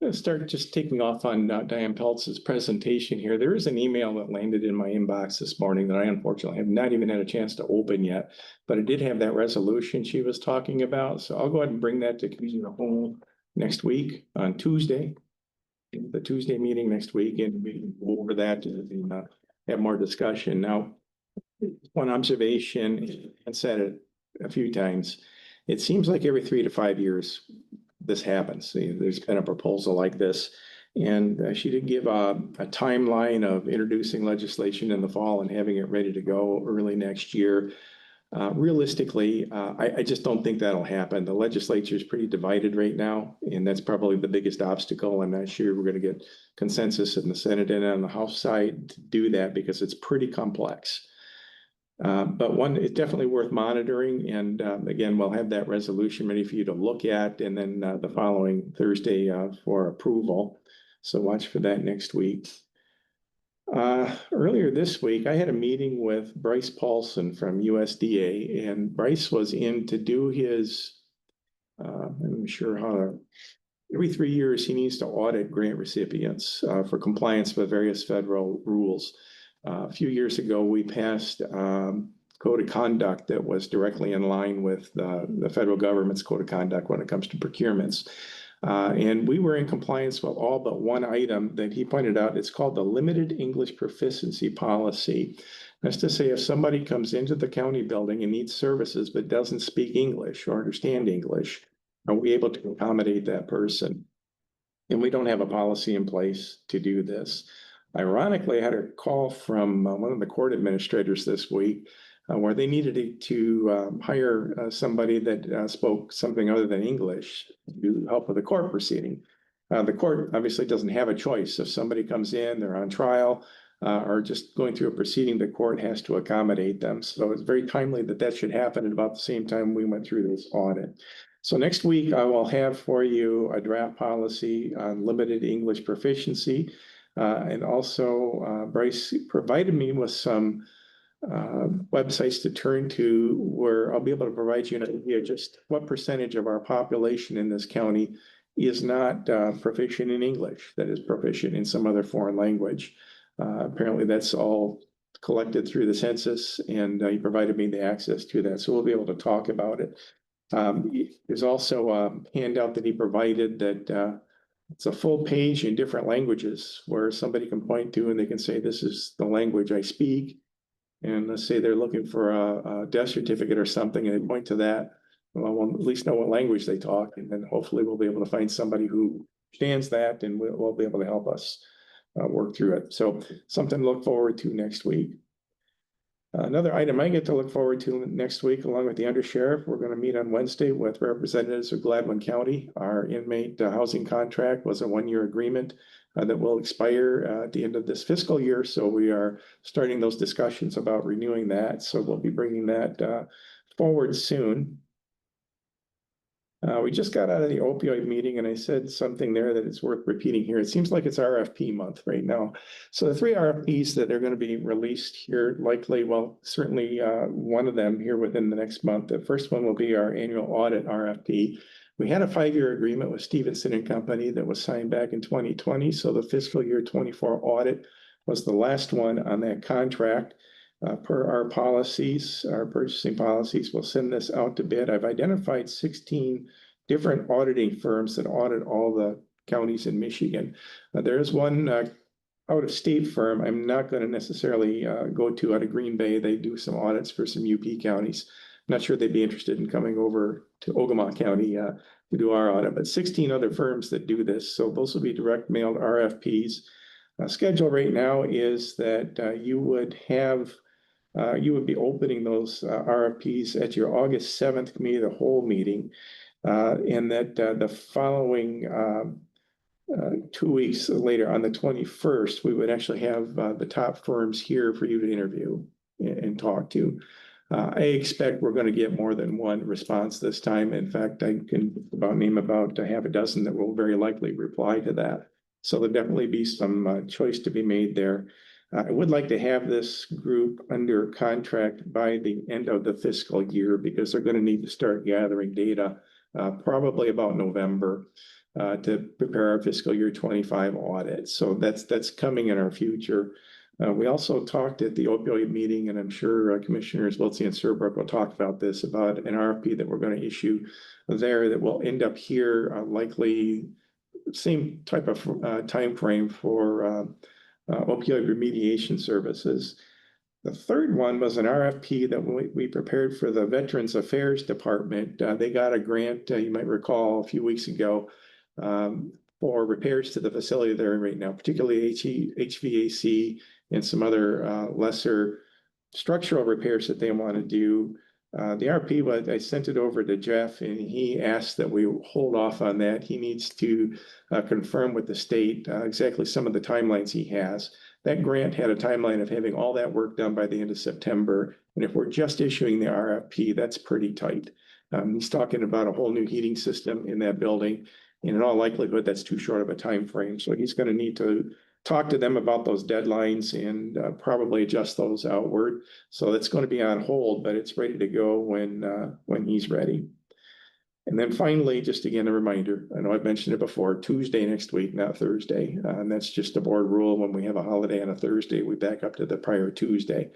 I'm gonna start just taking off on Diane Peltz's presentation here. There is an email that landed in my inbox this morning that I unfortunately have not even had a chance to open yet, but it did have that resolution she was talking about. So I'll go ahead and bring that to committee of the whole next week on Tuesday, the Tuesday meeting next week, and we can go over that and have more discussion. Now, one observation, and said it a few times, it seems like every 3 to 5 years this happens. There's been a proposal like this, and she did give a timeline of introducing legislation in the fall and having it ready to go early next year. Realistically, I just don't think that'll happen. The legislature is pretty divided right now, and that's probably the biggest obstacle. I'm not sure we're going to get consensus in the Senate and on the House side to do that because it's pretty complex. But one, it's definitely worth monitoring. And again, we'll have that resolution ready for you to look at, and then the following Thursday for approval. So watch for that next week. Earlier this week, I had a meeting with Bryce Paulson from USDA, and Bryce was in to do his, I'm sure how to, every 3 years, he needs to audit grant recipients for compliance with various federal rules. A few years ago, we passed code of conduct that was directly in line with the federal government's code of conduct when it comes to procurements. And we were in compliance with all but one item that he pointed out. It's called the Limited English Proficiency Policy. That's to say, if somebody comes into the county building and needs services but doesn't speak English or understand English, are we able to accommodate that person? And we don't have a policy in place to do this. Ironically, I had a call from one of the court administrators this week where they needed to hire somebody that spoke something other than English to help with the court proceeding. The court obviously doesn't have a choice. If somebody comes in, they're on trial or just going through a proceeding, the court has to accommodate them. So it's very timely that that should happen at about the same time we went through this audit. So next week, I will have for you a draft policy on limited English proficiency. And also, Bryce provided me with some websites to turn to where I'll be able to provide you an idea just what percentage of our population in this county is not proficient in English, that is proficient in some other foreign language. Apparently, that's all collected through the census, and he provided me the access to that. So we'll be able to talk about it. There's also a handout that he provided that it's a full page in different languages where somebody can point to and they can say, this is the language I speak. And let's say they're looking for a death certificate or something and they point to that. Well, we'll at least know what language they talk. And then hopefully we'll be able to find somebody who understands that and will be able to help us work through it. So something to look forward to next week. Another item I get to look forward to next week, along with the undersheriff, we're going to meet on Wednesday with representatives of Gladwin County. Our inmate housing contract was a 1-year agreement that will expire at the end of this fiscal year. So we are starting those discussions about renewing that. So we'll be bringing that forward soon. We just got out of the opioid meeting and I said something there that it's worth repeating here. It seems like it's RFP month right now. So the 3 RFPs that are going to be released here likely, well, certainly one of them here within the next month. The first one will be our annual audit RFP. We had a 5-year agreement with Stevenson and Company that was signed back in 2020. So the fiscal year 24 audit was the last one on that contract. Per our policies, our purchasing policies, we'll send this out to bid. I've identified 16 different auditing firms that audit all the counties in Michigan. There is one out-of-state firm I'm not going to necessarily go to out of Green Bay. They do some audits for some UP counties. Not sure they'd be interested in coming over to Ogemaw County to do our audit, but 16 other firms that do this. So those will be direct mailed RFPs. Schedule right now is that you would be opening those RFPs at your August 7th committee of the whole meeting. And that the following 2 weeks later, on the 21st, we would actually have the top firms here for you to interview and talk to. I expect we're going to get more than one response this time. In fact, I can name about half a dozen that will very likely reply to that. So there'll definitely be some choice to be made there. I would like to have this group under contract by the end of the fiscal year because they're going to need to start gathering data probably about November to prepare our fiscal year 25 audit. So that's coming in our future. We also talked at the opioid meeting, and I'm sure Commissioners Wiltsey and Serbrook will talk about this, about an RFP that we're going to issue there that will end up here, likely same type of time frame for opioid remediation services. The third one was an RFP that we prepared for the Veterans Affairs Department. They got a grant, you might recall, a few weeks ago for repairs to the facility they're in right now, particularly HVAC and some other lesser structural repairs that they want to do. The RFP was, I sent it over to Jeff and he asked that we hold off on that. He needs to confirm with the state exactly some of the timelines he has. That grant had a timeline of having all that work done by the end of September. And if we're just issuing the RFP, that's pretty tight. He's talking about a whole new heating system in that building. And in all likelihood, that's too short of a time frame. So he's going to need to talk to them about those deadlines and probably adjust those outward. So that's going to be on hold, but it's ready to go when he's ready. And then finally, just again, a reminder, I know I've mentioned it before, Tuesday next week, not Thursday. And that's just a board rule. When we have a holiday on a Thursday, we back up to the prior Tuesday.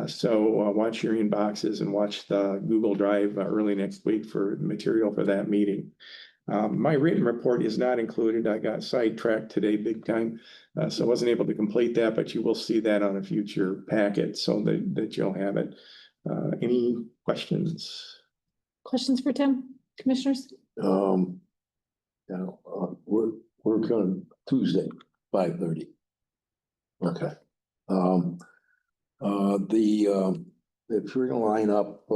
So watch your inboxes and watch the Google Drive early next week for material for that meeting. My written report is not included. I got sidetracked today big time, so I wasn't able to complete that, but you will see that on a future packet so that you'll have it. Any questions?
Questions for Tim, Commissioners?
Yeah, we're going Tuesday, 5:30. Okay. If you're gonna line up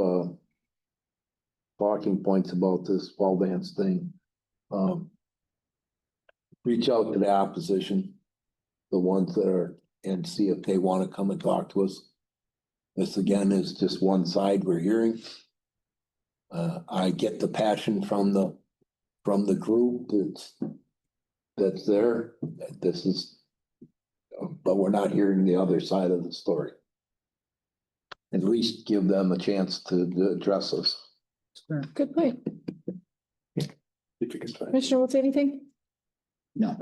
talking points about this fall dance thing, reach out to the opposition, the ones that are, and see if they want to come and talk to us. This again is just one side we're hearing. I get the passion from the group that's there. This is, but we're not hearing the other side of the story. At least give them a chance to address us.
Good point.
If you can find.
Commissioner, will say anything?
No.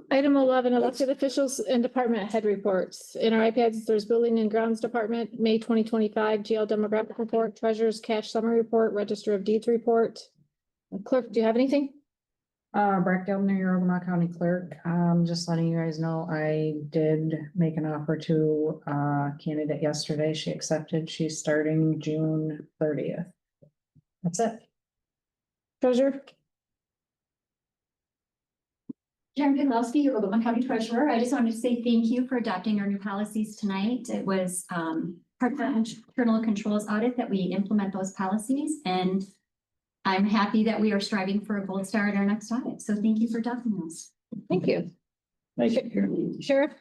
Item 11, elected officials and department head reports. In our iPads, there's Building and Grounds Department, May 2025, GL demographic report, treasurer's cash summary report, register of deeds report. Clerk, do you have anything?
Brett Gilner, your Ogemaw County Clerk. Just letting you guys know, I did make an offer to a candidate yesterday. She accepted. She's starting June 30th. That's it.
Treasurer?
Karen Pidlowski, your Ogemaw County Treasurer. I just wanted to say thank you for adopting our new policies tonight. It was part of our internal controls audit that we implement those policies, and I'm happy that we are striving for a gold star at our next audit. So thank you for adopting those.
Thank you.
Nice.
Sheriff?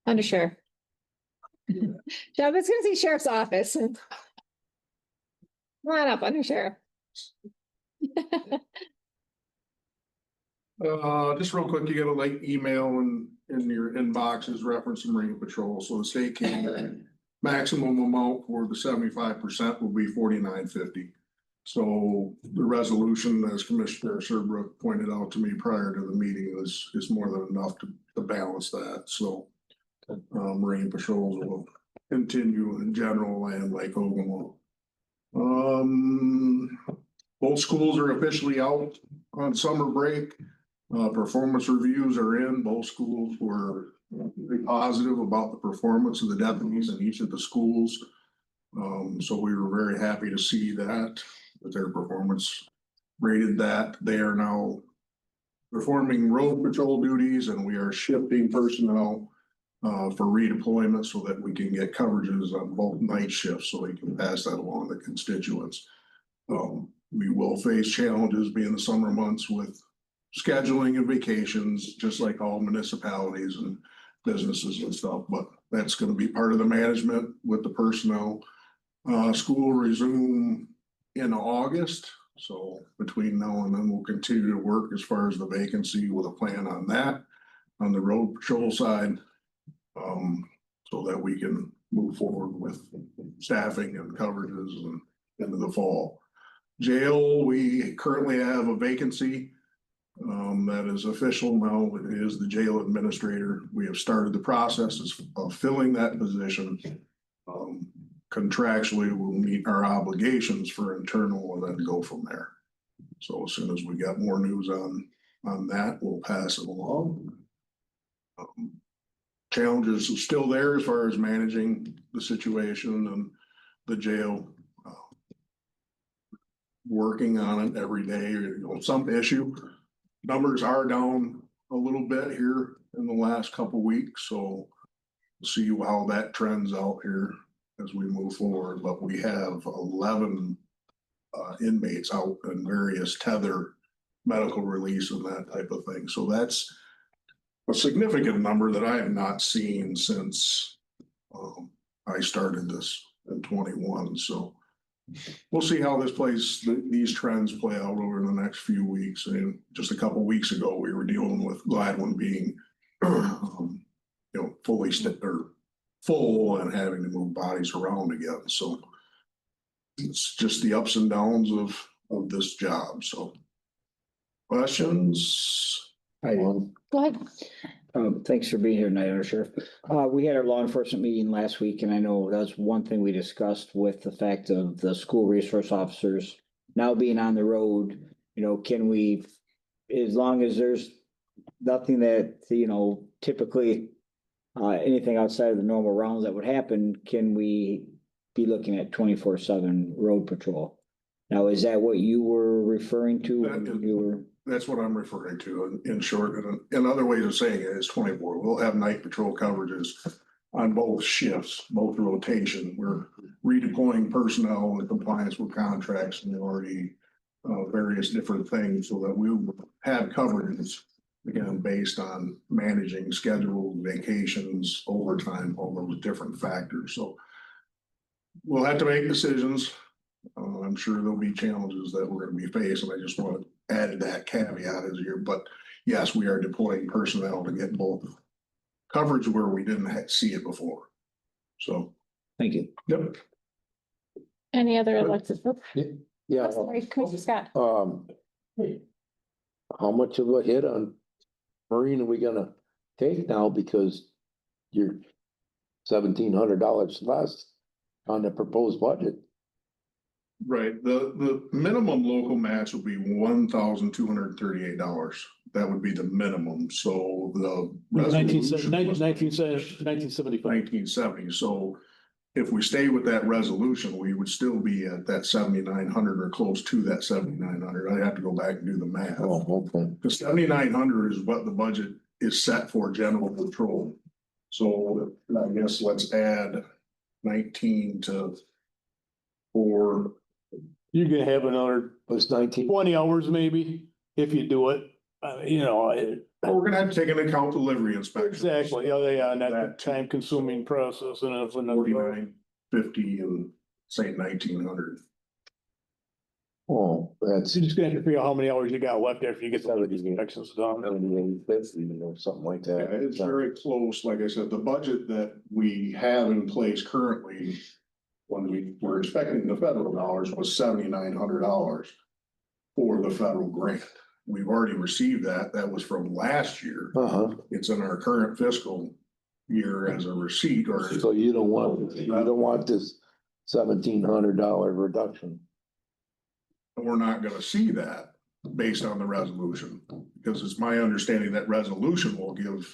Under Sheriff. Yeah, I was gonna say Sheriff's Office. Come on up, Under Sheriff.
Just real quick, you get a late email in your inboxes referencing Marine Patrol. So the state can maximum amount for the 75% will be $49.50. So the resolution, as Commissioner Serbrook pointed out to me prior to the meeting, is more than enough to to balance that, so. Marine patrols will continue in general and Lake Ogemaw. Both schools are officially out on summer break. Performance reviews are in. Both schools were very positive about the performance of the deputies in each of the schools. So we were very happy to see that their performance rated that. They are now performing road patrol duties, and we are shifting personnel for redeployment so that we can get coverages on both night shifts, so we can pass that along to constituents. We will face challenges being the summer months with scheduling and vacations, just like all municipalities and businesses and stuff, but that's gonna be part of the management with the personnel. School resume in August, so between now and then, we'll continue to work as far as the vacancy with a plan on that, on the road patrol side. So that we can move forward with staffing and coverages and into the fall. Jail, we currently have a vacancy. That is official now. It is the jail administrator. We have started the process of filling that position. Contractually, we'll meet our obligations for internal and then go from there. So as soon as we got more news on that, we'll pass it along. Challenges are still there as far as managing the situation and the jail. Working on it every day, some issue. Numbers are down a little bit here in the last couple weeks, so we'll see how that trends out here as we move forward. But we have 11 inmates out in various tether, medical release and that type of thing. So that's a significant number that I have not seen since I started this in 21. So we'll see how these trends play out over the next few weeks. And just a couple weeks ago, we were dealing with Gladwin being, fully full and having to move bodies around again. So it's just the ups and downs of this job. So questions?
Go
ahead.
Thanks for being here tonight, Under Sheriff. We had our law enforcement meeting last week, and I know that's one thing we discussed with the fact of the school resource officers now being on the road. Can we, as long as there's nothing that, typically anything outside of the normal rounds that would happen, can we be looking at 24/7 road patrol? Now, is that what you were referring to?
That's what I'm referring to in short, and another way of saying it is 24. We'll have night patrol coverages on both shifts, both rotation. We're redeploying personnel in compliance with contracts and already various different things so that we will have coverages, again, based on managing schedules, vacations, overtime, all those different factors. So we'll have to make decisions. I'm sure there'll be challenges that we're going to be facing. I just want to add that caveat as here, but yes, we are deploying personnel to get both coverage where we didn't see it before. So.
Thank you.
Yep.
Any other elected?
Yeah.
Sorry, Commissioner Scott.
How much of a hit on Marine are we gonna take now, because you're $1,700 less on the proposed budget?
Right, the minimum local match will be $1,238. That would be the minimum, so the. 1970, so if we stay with that resolution, we would still be at that 7,900 or close to that 7,900. I'd have to go back and do the math.
Oh, okay.
The 7,900 is what the budget is set for general patrol. So I guess let's add 19 to 4.
You're gonna have another
It's 19.
20 hours maybe, if you do it,
Well, we're gonna have to take into account delivery inspections.
exactly, yeah, and that's a time consuming process and it's another.
4950 and say 1900.
Oh, that's
So you're just gonna have to figure out how many hours you got left after you get some of these inspections done.
7850, or something like
Yeah,
that.
it's very close. Like I said, the budget that we have in place currently, when we were expecting the federal dollars, was $7,900 for the federal grant. we've already received that. That was from last year.
Uh-huh.
It's in our current fiscal year as a receipt or.
So you don't want this $1,700 reduction.
We're not gonna see that based on the resolution, because it's my understanding that resolution will give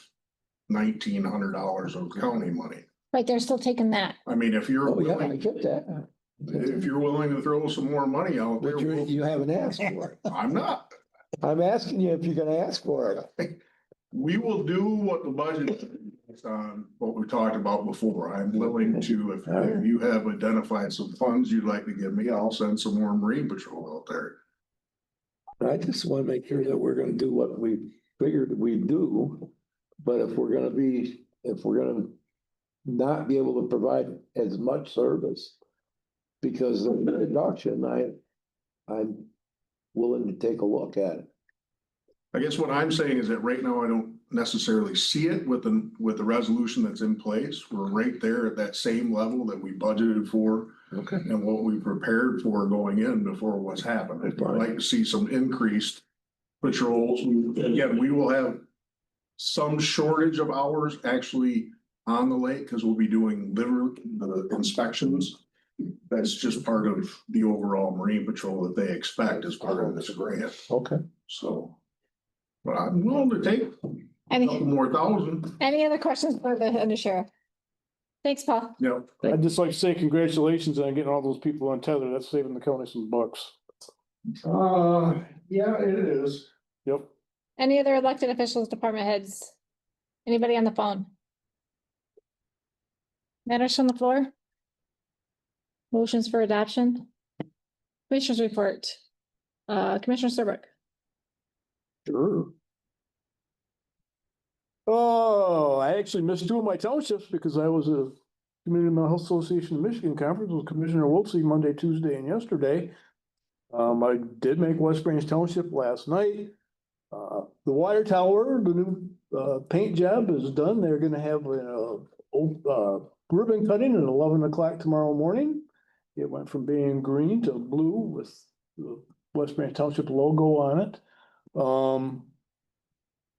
$1,900 of county money.
Right, they're still taking that.
I mean, if you're
Oh, yeah, I
willing,
get that.
if you're willing to throw some more money out there,
But you haven't asked for it.
I'm not.
I'm asking you if you're gonna ask for it.
We will do what the budget is on what we talked about before. I'm willing to, if you have identified some funds you'd like to give me, I'll send some more Marine Patrol out there.
I just wanna make sure that we're gonna do what we figured we'd do. But if we're gonna not be able to provide as much service because of the reduction, I'm willing to take a look at it.
I guess what I'm saying is that right now I don't necessarily see it with the resolution that's in place. We're right there at that same level that we budgeted for.
Okay.
And what we prepared for going in before what's happened. I'd like to see some increased patrols. Again, we will have some shortage of hours actually on the lake because we'll be doing the inspections. That's just part of the overall Marine Patrol that they expect as part of this grant.
Okay.
So, but I'm willing to take a
Any,
couple more thousand.
any other questions for the undersheriff? Thanks, Paul.
Yeah.
I'd just like to say congratulations on getting all those people on tether. That's saving the county some bucks.
Yeah, it is.
Yep.
Any other elected officials, department heads? Anybody on the phone? Matters from the floor? Motions for adoption? Commissioners report. Commissioner Serbrook.
Sure. Oh, I actually missed two of my townships because I was a Community Mental Health Association of Michigan conference with Commissioner Wiltsey Monday, Tuesday, and yesterday. I did make West Branch Township last night. The water tower, the new paint job is done. They're gonna have ribbon cutting at 11 o'clock tomorrow morning. It went from being green to blue with the West Branch Township logo on it.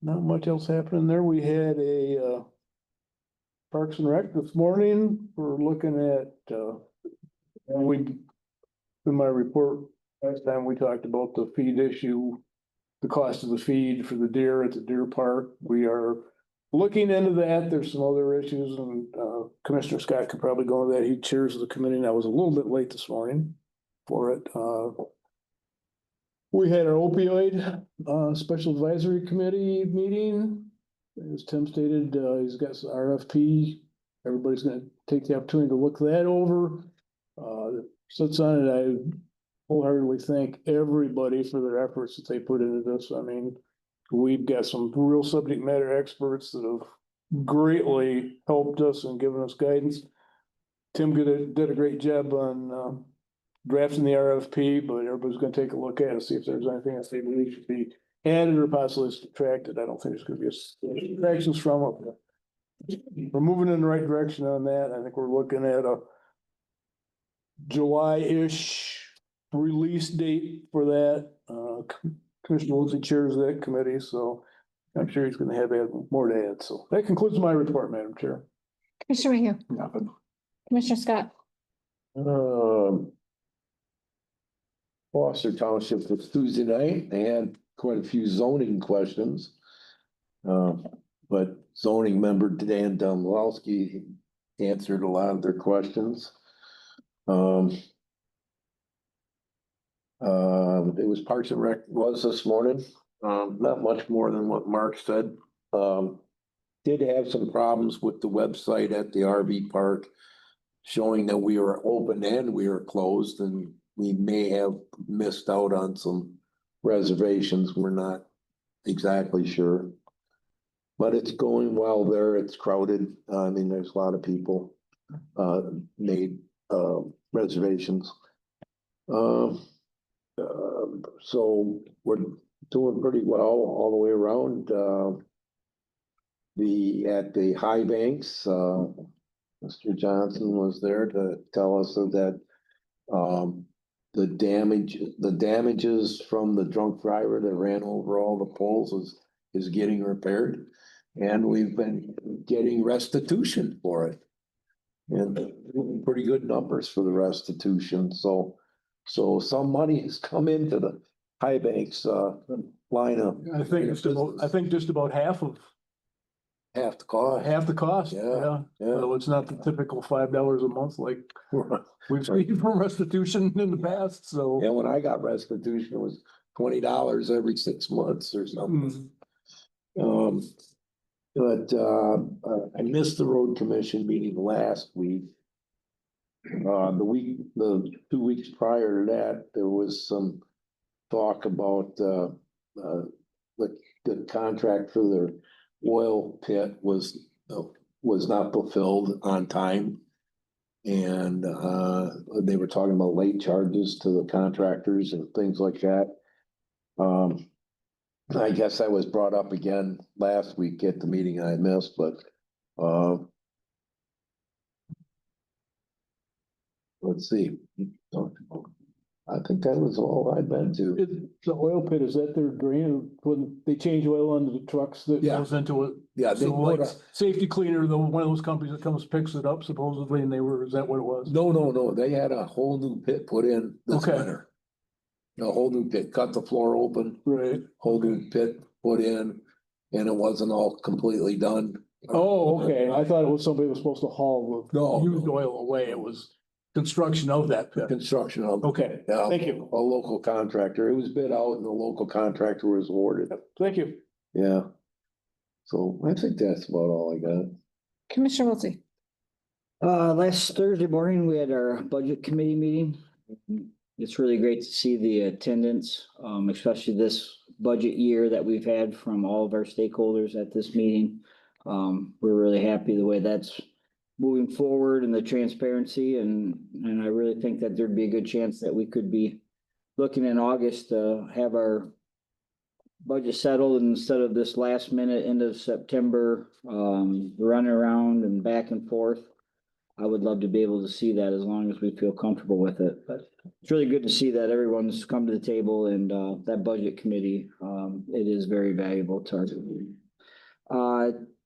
Not much else happening there. We had a Parks and Rec this morning. We're looking at in my report, last time we talked about the feed issue, the cost of the feed for the deer at the deer park. We are looking into that. There's some other issues and Commissioner Scott could probably go into that. He chairs the committee and I was a little bit late this morning for it. We had our opioid special advisory committee meeting. As Tim stated, he's got some RFP. Everybody's gonna take the opportunity to look that over. Sits on it. I wholeheartedly thank everybody for their efforts that they put into this. I mean, we've got some real subject matter experts that have greatly helped us and given us guidance. Tim did a great job on drafting the RFP, but everybody's gonna take a look at it, see if there's anything that they believe should be added or possibly subtracted. I don't think there's gonna be subtractions from it. We're moving in the right direction on that. I think we're looking at a July-ish release date for that. Commissioner Wilson chairs that committee, so I'm sure he's gonna have more to add. So that concludes my report, Madam Chair.
Commissioner Mayhew.
Nothing.
Commissioner Scott.
Foster Township was Tuesday night. They had quite a few zoning questions. But zoning member Dan Dombrowski answered a lot of their questions. It was Parks and Rec was this morning, not much more than what Mark said. Did have some problems with the website at the RV park showing that we were open and we were closed, and we may have missed out on some reservations. We're not exactly sure. But it's going well there. It's crowded. I mean, there's a lot of people made reservations. So we're doing pretty well all the way around. At the High Banks, Mr. Johnson was there to tell us that the damages from the drunk driver that ran over all the poles is getting repaired. And we've been getting restitution for it. And pretty good numbers for the restitution, so some money has come into the high banks, line of.
I think just about half
Half the cost.
the cost,
Yeah.
yeah. So it's not the typical $5 a month like we've seen from restitution in the past, so.
And when I got restitution, it was $20 every 6 months or something. But I missed the road commission meeting last week. The 2 weeks prior to that, there was some talk about the contract for their oil pit was not fulfilled on time. And they were talking about late charges to the contractors and things like that. I guess that was brought up again last week at the meeting I missed, but let's see. I think that was all I've been to.
The oil pit, is that their drain, when they change oil on the trucks that
Yeah.
goes into it?
Yeah, they
So like
put a,
Safety Cleaner, one of those companies that comes picks it up supposedly, and is that what it was?
no, they had a whole new pit put in this
Okay.
winter. A whole new pit, cut the floor open,
Right.
whole new pit put in, and it wasn't all completely done.
Oh, okay. I thought it was somebody was supposed to haul the
No.
used oil away. It was construction of that pit.
Construction of.
Okay,
Yeah,
thank you.
a local contractor. It was bid out and the local contractor was awarded.
Thank you.
Yeah. So I think that's about all I got.
Commissioner Wiltie.
Last Thursday morning, we had our budget committee meeting. It's really great to see the attendance, especially this budget year that we've had from all of our stakeholders at this meeting. We're really happy the way that's moving forward and the transparency, and I really think that there'd be a good chance that we could be looking in August to have our budget settled instead of this last minute end of September, running around and back and forth. I would love to be able to see that as long as we feel comfortable with it, but it's really good to see that everyone's come to the table and, that budget committee, it is very valuable to our community.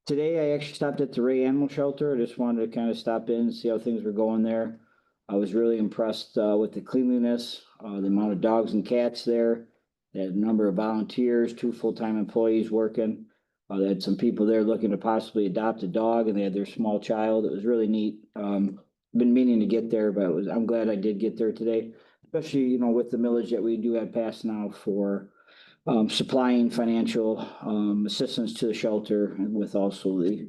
Today I actually stopped at the Ray Animal Shelter. I just wanted to kind of stop in and see how things were going there. I was really impressed, with the cleanliness, the amount of dogs and cats there. They had a number of volunteers, 2 full-time employees working. They had some people there looking to possibly adopt a dog, and they had their small child. It was really neat. Been meaning to get there, but I'm glad I did get there today, especially, you know, with the millage that we do have passed now for supplying financial assistance to the shelter, and with also the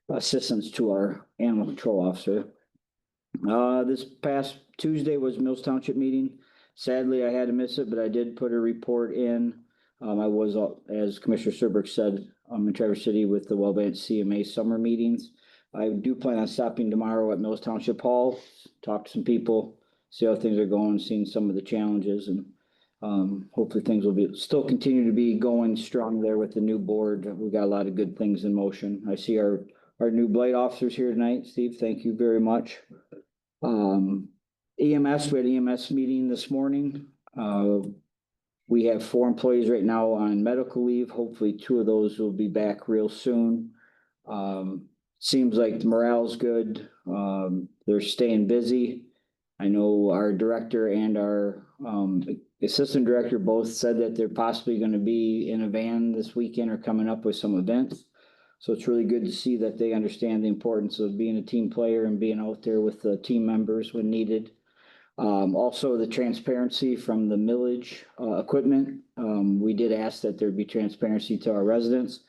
assistance to our animal control officer. This past Tuesday was Mills Township meeting. Sadly, I had to miss it, but I did put a report in. I was, as Commissioner Serbrook said, in Traverse City with the Wellbank CMA summer meetings. I do plan on stopping tomorrow at Mills Township Hall, talk to some people, see how things are going, seeing some of the challenges, and hopefully things will still continue to be going strong there with the new board. We've got a lot of good things in motion. I see our new blight officers here tonight. Steve, thank you very much. EMS, we had an EMS meeting this morning. We have 4 employees right now on medical leave. Hopefully 2 of those will be back real soon. Seems like the morale's good. They're staying busy. I know our director and our assistant director both said that they're possibly going to be in a van this weekend or coming up with some events. So it's really good to see that they understand the importance of being a team player and being out there with the team members when needed. Also the transparency from the millage equipment. We did ask that there be transparency to our residents.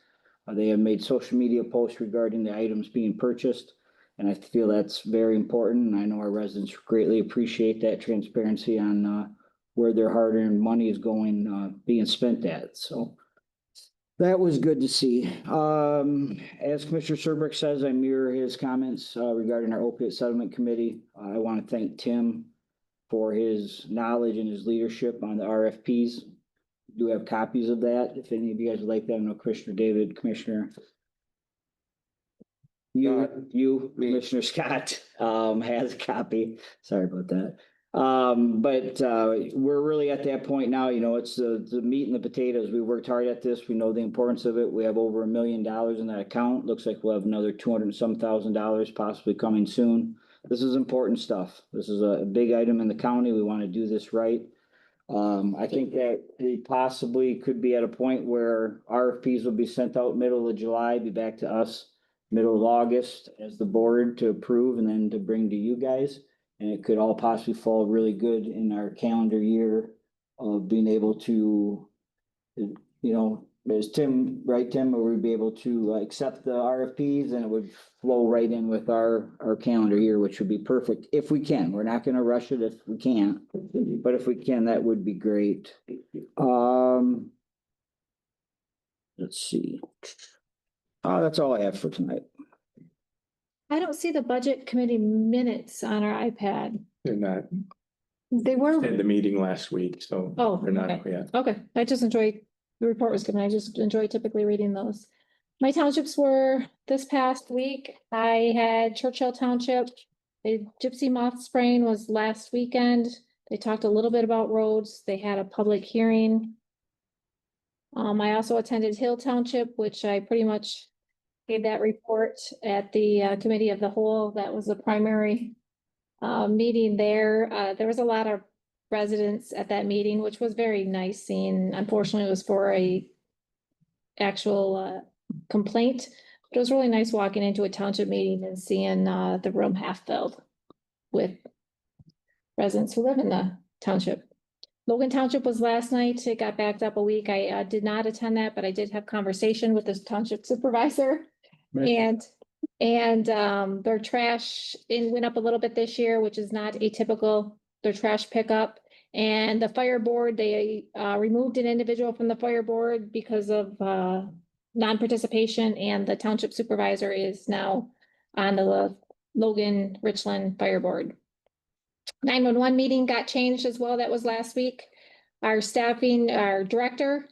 They have made social media posts regarding the items being purchased, and I feel that's very important. And I know our residents greatly appreciate that transparency on where their hard-earned money is going, being spent at. So that was good to see. As Commissioner Serbrook says, I mirror his comments regarding our opiate settlement committee. I want to thank Tim for his knowledge and his leadership on the RFPs. Do have copies of that if any of you guys would like that. I know Commissioner David, Commissioner. You, Commissioner Scott, has a copy. Sorry about that. But we're really at that point now, you know, it's the meat and the potatoes. We worked hard at this. We know the importance of it. We have over $1 million in that account. Looks like we'll have another 200 and some $1,000 possibly coming soon. This is important stuff. This is a big item in the county. We want to do this right. I think that we possibly could be at a point where RFPs will be sent out middle of July, be back to us middle of August as the board to approve and then to bring to you guys. And it could all possibly fall really good in our calendar year of being able to, you know, as Tim, right, Tim, or we'd be able to accept the RFPs and it would flow right in with our calendar year, which would be perfect if we can. We're not gonna rush it if we can't, but if we can, that would be great. Let's see. That's all I have for tonight.
I don't see the budget committee minutes on our iPad.
They're not
They were,
at the meeting last week, so
oh,
they're not
okay.
yet.
Okay, I just enjoy, the report was given, I just enjoy typically reading those. My townships were this past week, I had Churchill Township. The gypsy moth spraying was last weekend. They talked a little bit about roads. They had a public hearing. I also attended Hill Township, which I pretty much gave that report at the committee of the whole. That was the primary meeting there. There was a lot of residents at that meeting, which was very nice seeing. Unfortunately, it was for a actual complaint. But it was really nice walking into a township meeting and seeing the room half filled with residents who live in the township. Logan Township was last night. It got backed up a week. I did not attend that, but I did have conversation with the township supervisor.
Man.
And their trash went up a little bit this year, which is not atypical, their trash pickup. And the fire board, they removed an individual from the fire board because of non-participation, and the township supervisor is now on the Logan Richland Fire Board. 911 meeting got changed as well. That was last week. Our director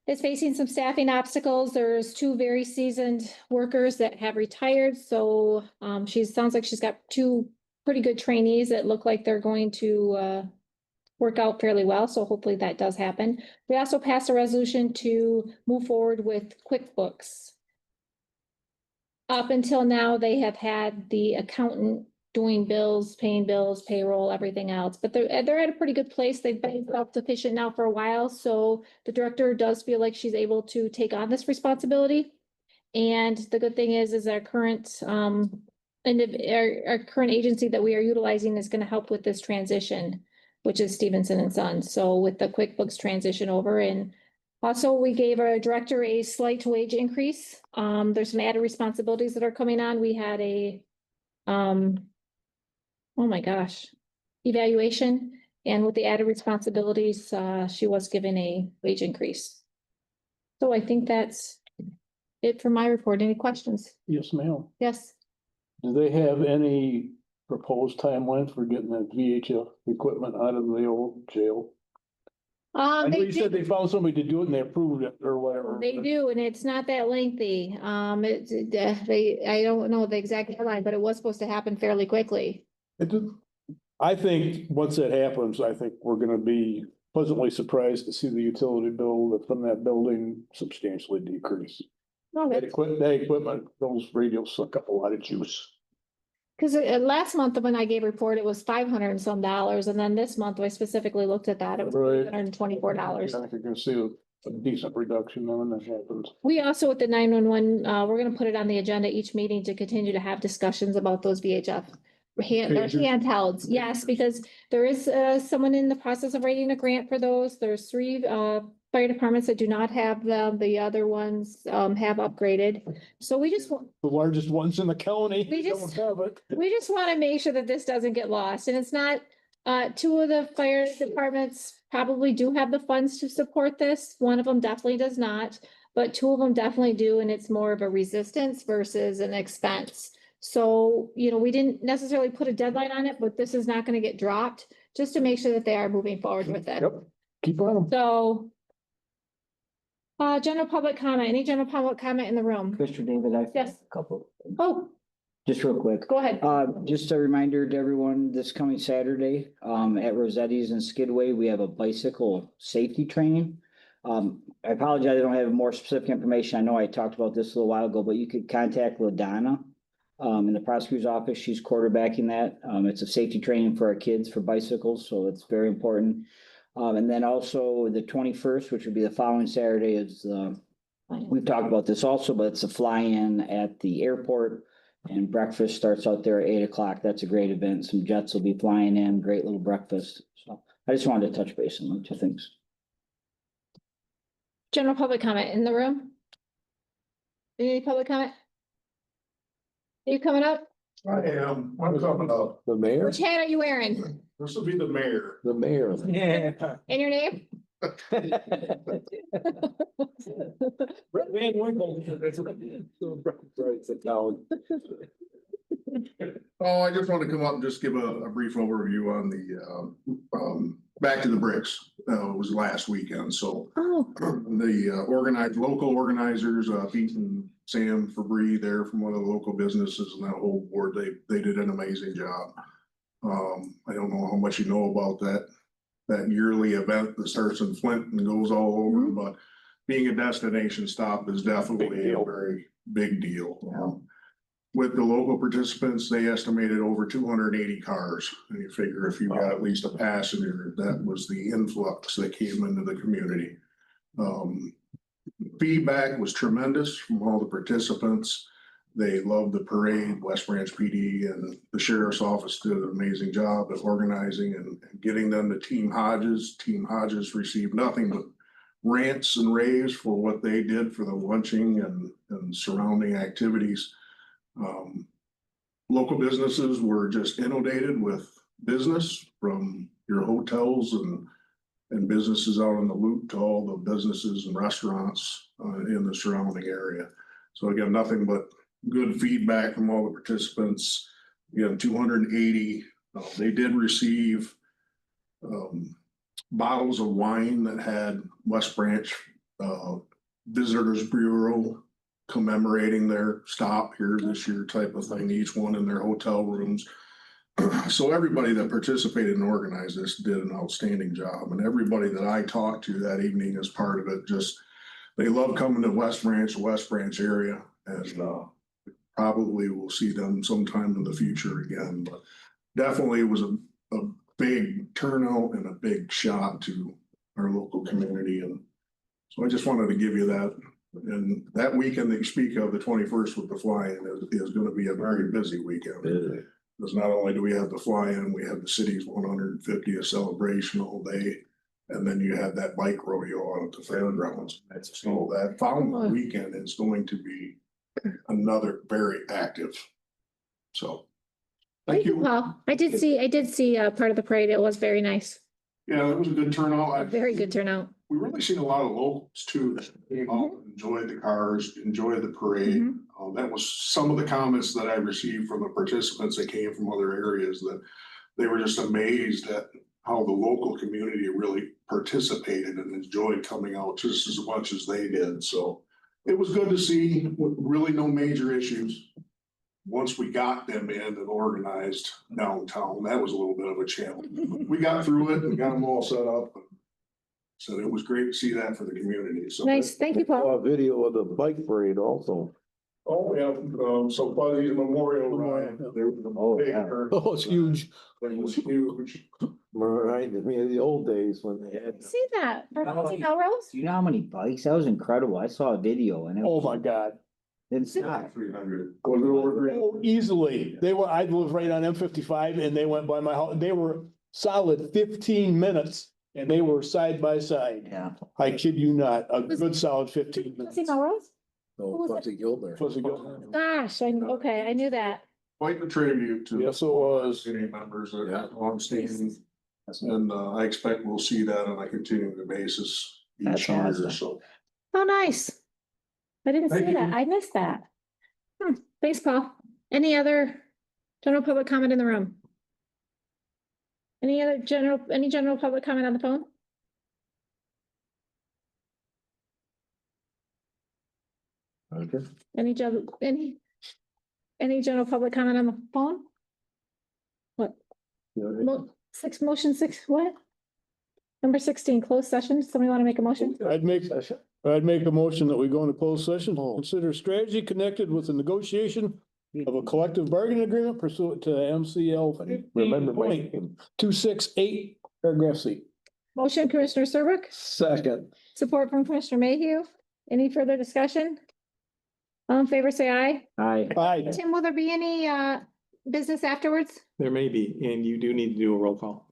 is facing some staffing obstacles. There's 2 very seasoned workers that have retired. So sounds like she's got 2 pretty good trainees that look like they're going to work out fairly well. So hopefully that does happen. We also passed a resolution to move forward with QuickBooks. Up until now, they have had the accountant doing bills, paying bills, payroll, everything else, but they're at a pretty good place. They've been self-sufficient now for a while, so the director does feel like she's able to take on this responsibility. And the good thing is our current our current agency that we are utilizing is going to help with this transition, which is Stevenson and Sons. So with the QuickBooks transition over, and also we gave our director a slight wage increase. There's some added responsibilities that are coming on. We had a oh my gosh, evaluation, and with the added responsibilities, she was given a wage increase. So I think that's it for my report. Any questions?
Yes, ma'am.
Yes.
Do they have any proposed timeline for getting that VHF equipment out of the old jail? I know
They
you said
did,
they found somebody to do it and they approved it or whatever.
they do, and it's not that lengthy. I don't know the exact deadline, but it was supposed to happen fairly quickly.
I think once that happens, I think we're gonna be pleasantly surprised to see the utility bill from that building substantially decrease. That equipment, those radios suck up a lot of juice.
Because last month when I gave a report, it was $500 and some, and then this month I specifically looked at that, it was
Right.
$124.
I think you're gonna see a decent reduction then when that happens.
We also, with the 911, we're gonna put it on the agenda each meeting to continue to have discussions about those VHF handhelds. Yes, because there is someone in the process of writing a grant for those. There's 3 fire departments that do not have them. The other ones have upgraded. So we just want,
The largest ones in the county
We
don't
just-
have it.
we just want to make sure that this doesn't get lost, and it's not, 2 of the fire departments probably do have the funds to support this. One of them definitely does not, but 2 of them definitely do, and it's more of a resistance versus an expense. So, you know, we didn't necessarily put a deadline on it, but this is not going to get dropped, just to make sure that they are moving forward with it.
Yep, keep on them.
So, general public comment, any general public comment in the room?
Mr. David, I.
Yes.
Couple.
Oh,
Just real quick.
Go ahead.
Just a reminder to everyone, this coming Saturday, at Rossetti's and Skidway, we have a bicycle safety training. I apologize, I don't have more specific information. I know I talked about this a little while ago, but you could contact LaDonna in the prosecutor's office. She's quarterbacking that. It's a safety training for our kids for bicycles, so it's very important. And then also the 21st, which would be the following Saturday, is, we've talked about this also, but it's a fly-in at the airport. And breakfast starts out there at 8 o'clock. That's a great event. Some jets will be flying in, great little breakfast. So I just wanted to touch base on those two things.
General public comment in the room? Any public comment? Are you coming up?
I am, I'm coming up.
The mayor,
Which hat are you wearing?
This will be the mayor.
the mayor.
Yeah.
And your name?
Van Winkle.
Oh, I just want to come up and just give a brief overview on the, back to the bricks. It was last weekend, so
Oh,
the local organizers, Pete and Sam Fabry there from one of the local businesses and that whole board, they did an amazing job. I don't know how much you know about that yearly event that starts in Flint and goes all over, but being a destination stop is definitely a very big deal. With the local participants, they estimated over 280 cars. And you figure if you got at least a passenger, that was the influx that came into the community. Feedback was tremendous from all the participants. They loved the parade. West Branch PD and the sheriff's office did an amazing job of organizing and getting them to Team Hodges. Team Hodges received nothing but rants and raves for what they did for the lunching and surrounding activities. Local businesses were just inundated with business, from your hotels and businesses out on the loop to all the businesses and restaurants in the surrounding area. So again, nothing but good feedback from all the participants. Again, 280. They did receive bottles of wine that had West Branch Visitors Bureau commemorating their stop here this year type of thing, each one in their hotel rooms. So everybody that participated and organized this did an outstanding job, and everybody that I talked to that evening as part of it, just, they love coming to West Branch area, and probably we'll see them sometime in the future again, but definitely it was a big turnout and a big shot to our local community. And so I just wanted to give you that. And that weekend that you speak of, the 21st with the fly-in, is going to be a very busy weekend. Because not only do we have the fly-in, we have the city's 150th celebration all day. And then you have that bike rodeo out at the fairgrounds. So that following weekend is going to be another very active. So, thank you.
Paul. I did see part of the parade. It was very nice.
Yeah, it was a good turnout.
A very good turnout.
We really seen a lot of locals too that came out, enjoyed the cars, enjoyed the parade. That was some of the comments that I received from the participants that came from other areas, that they were just amazed at how the local community really participated and enjoyed coming out just as much as they did. So it was good to see, with really no major issues. Once we got them in and organized downtown, that was a little bit of a challenge. We got through it and got them all set up. So it was great to see that for the community. So
Nice. Thank you, Paul.
Saw a video of the bike parade also.
Oh, yeah, so Fuzzy's Memorial Ride. There was a big turnout.
Oh, it's huge.
It was huge.
Reminded me of the old days when they had.
See that? For Melrose?
Do you know how many bikes? That was incredible. I saw a video and it
Oh, my God.
didn't stop.
300.
Oh, easily. I live right on M55 and they went by my house. They were solid 15 minutes and they were side by side.
Yeah.
I kid you not, a good solid 15 minutes.
See Melrose?
Oh, Fuzzy Gilder.
Gosh, okay, I knew that.
Quite the tribute to.
Yes, it was.
City members that
Yeah.
are long standing. And I expect we'll see that on a continuing basis
That's
each year,
awesome.
so.
Oh, nice. I didn't
Thank
see that.
you.
I missed that. Thanks, Paul. Any other general public comment in the room? Any general public comment on the phone?
Okay.
Any, Any general public comment on the phone? What? Motion six, what? Number 16, closed session. Somebody want to make a motion?
I'd make a motion that we go into closed session, consider strategy connected with the negotiation of a collective bargaining agreement pursuant to MCL.
Remember my-
268, paragraph C.
Motion, Commissioner Serbrook,
Second.
support from Commissioner Mayhew. Any further discussion? All in favor, say aye.
Aye.
Tim, will there be any business afterwards?
There may be, and you do need to do a roll call.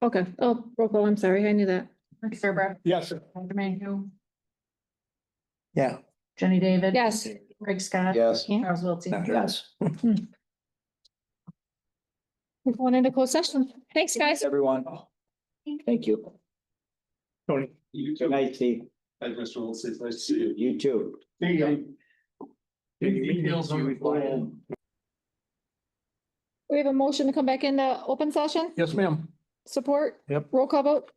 Okay, oh, roll call, I'm sorry, I knew that.
Serbrook,
Yes.
Roger Mayhew,
Yeah.
Jenny David.
Yes.
Craig Scott.
Yes.
Charles Wiltie.
Yes.
We're going into closed session. Thanks, guys.
Everyone. Thank you.
Tony.
Good night, Steve.
Thanks, Mr. Wilson. Nice to see you.
You too.
Details on the phone.
We have a motion to come back into open session.
Yes, ma'am.
Support?
Yep.
Roll call vote?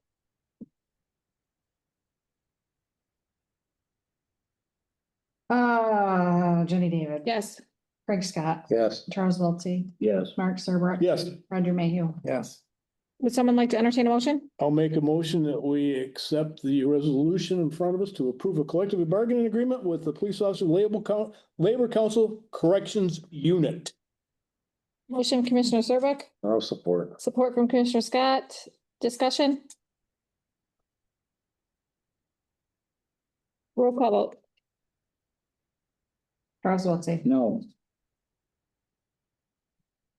Jenny David.
Yes.
Craig Scott.
Yes.
Charles Wiltie.
Yes.
Mark Serbrook.
Yes.
Roger Mayhew.
Yes.
Would someone like to entertain a motion?
I'll make a motion that we accept the resolution in front of us to approve a collective bargaining agreement with the Police Officer Labor Council Corrections Unit.
Motion, Commissioner Serbrook,
I'll support.
support from Commissioner Scott. Discussion? Roll call vote?
Charles Wiltie.
No.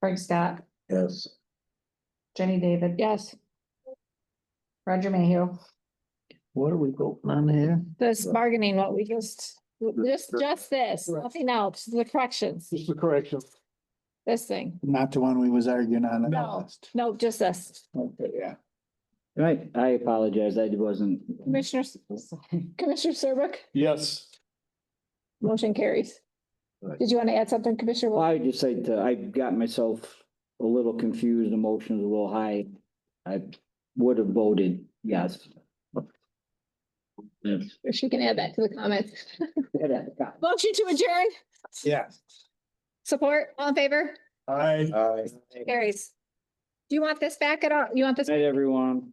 Craig Scott.
Yes.
Jenny David.
Yes.
Roger Mayhew.
What are we voting on here?
This bargaining, what we just this, nothing else, the corrections,
Just the correction.
this thing.
Not the one we was arguing on.
No. No, just this.
Okay, yeah.
Right, I apologize. I wasn't.
Commissioner Serbrook,
Yes.
motion carries.
Right.
Did you want to add something, Commissioner?
Well, I just like to, I got myself a little confused, emotions a little high. I would have voted yes. Yes.
If she can add that to the comments. Motion to adjourn,
Yeah.
support, all in favor,
Aye.
Aye.
carries. Do you want this back at all? You want this?
Night, everyone.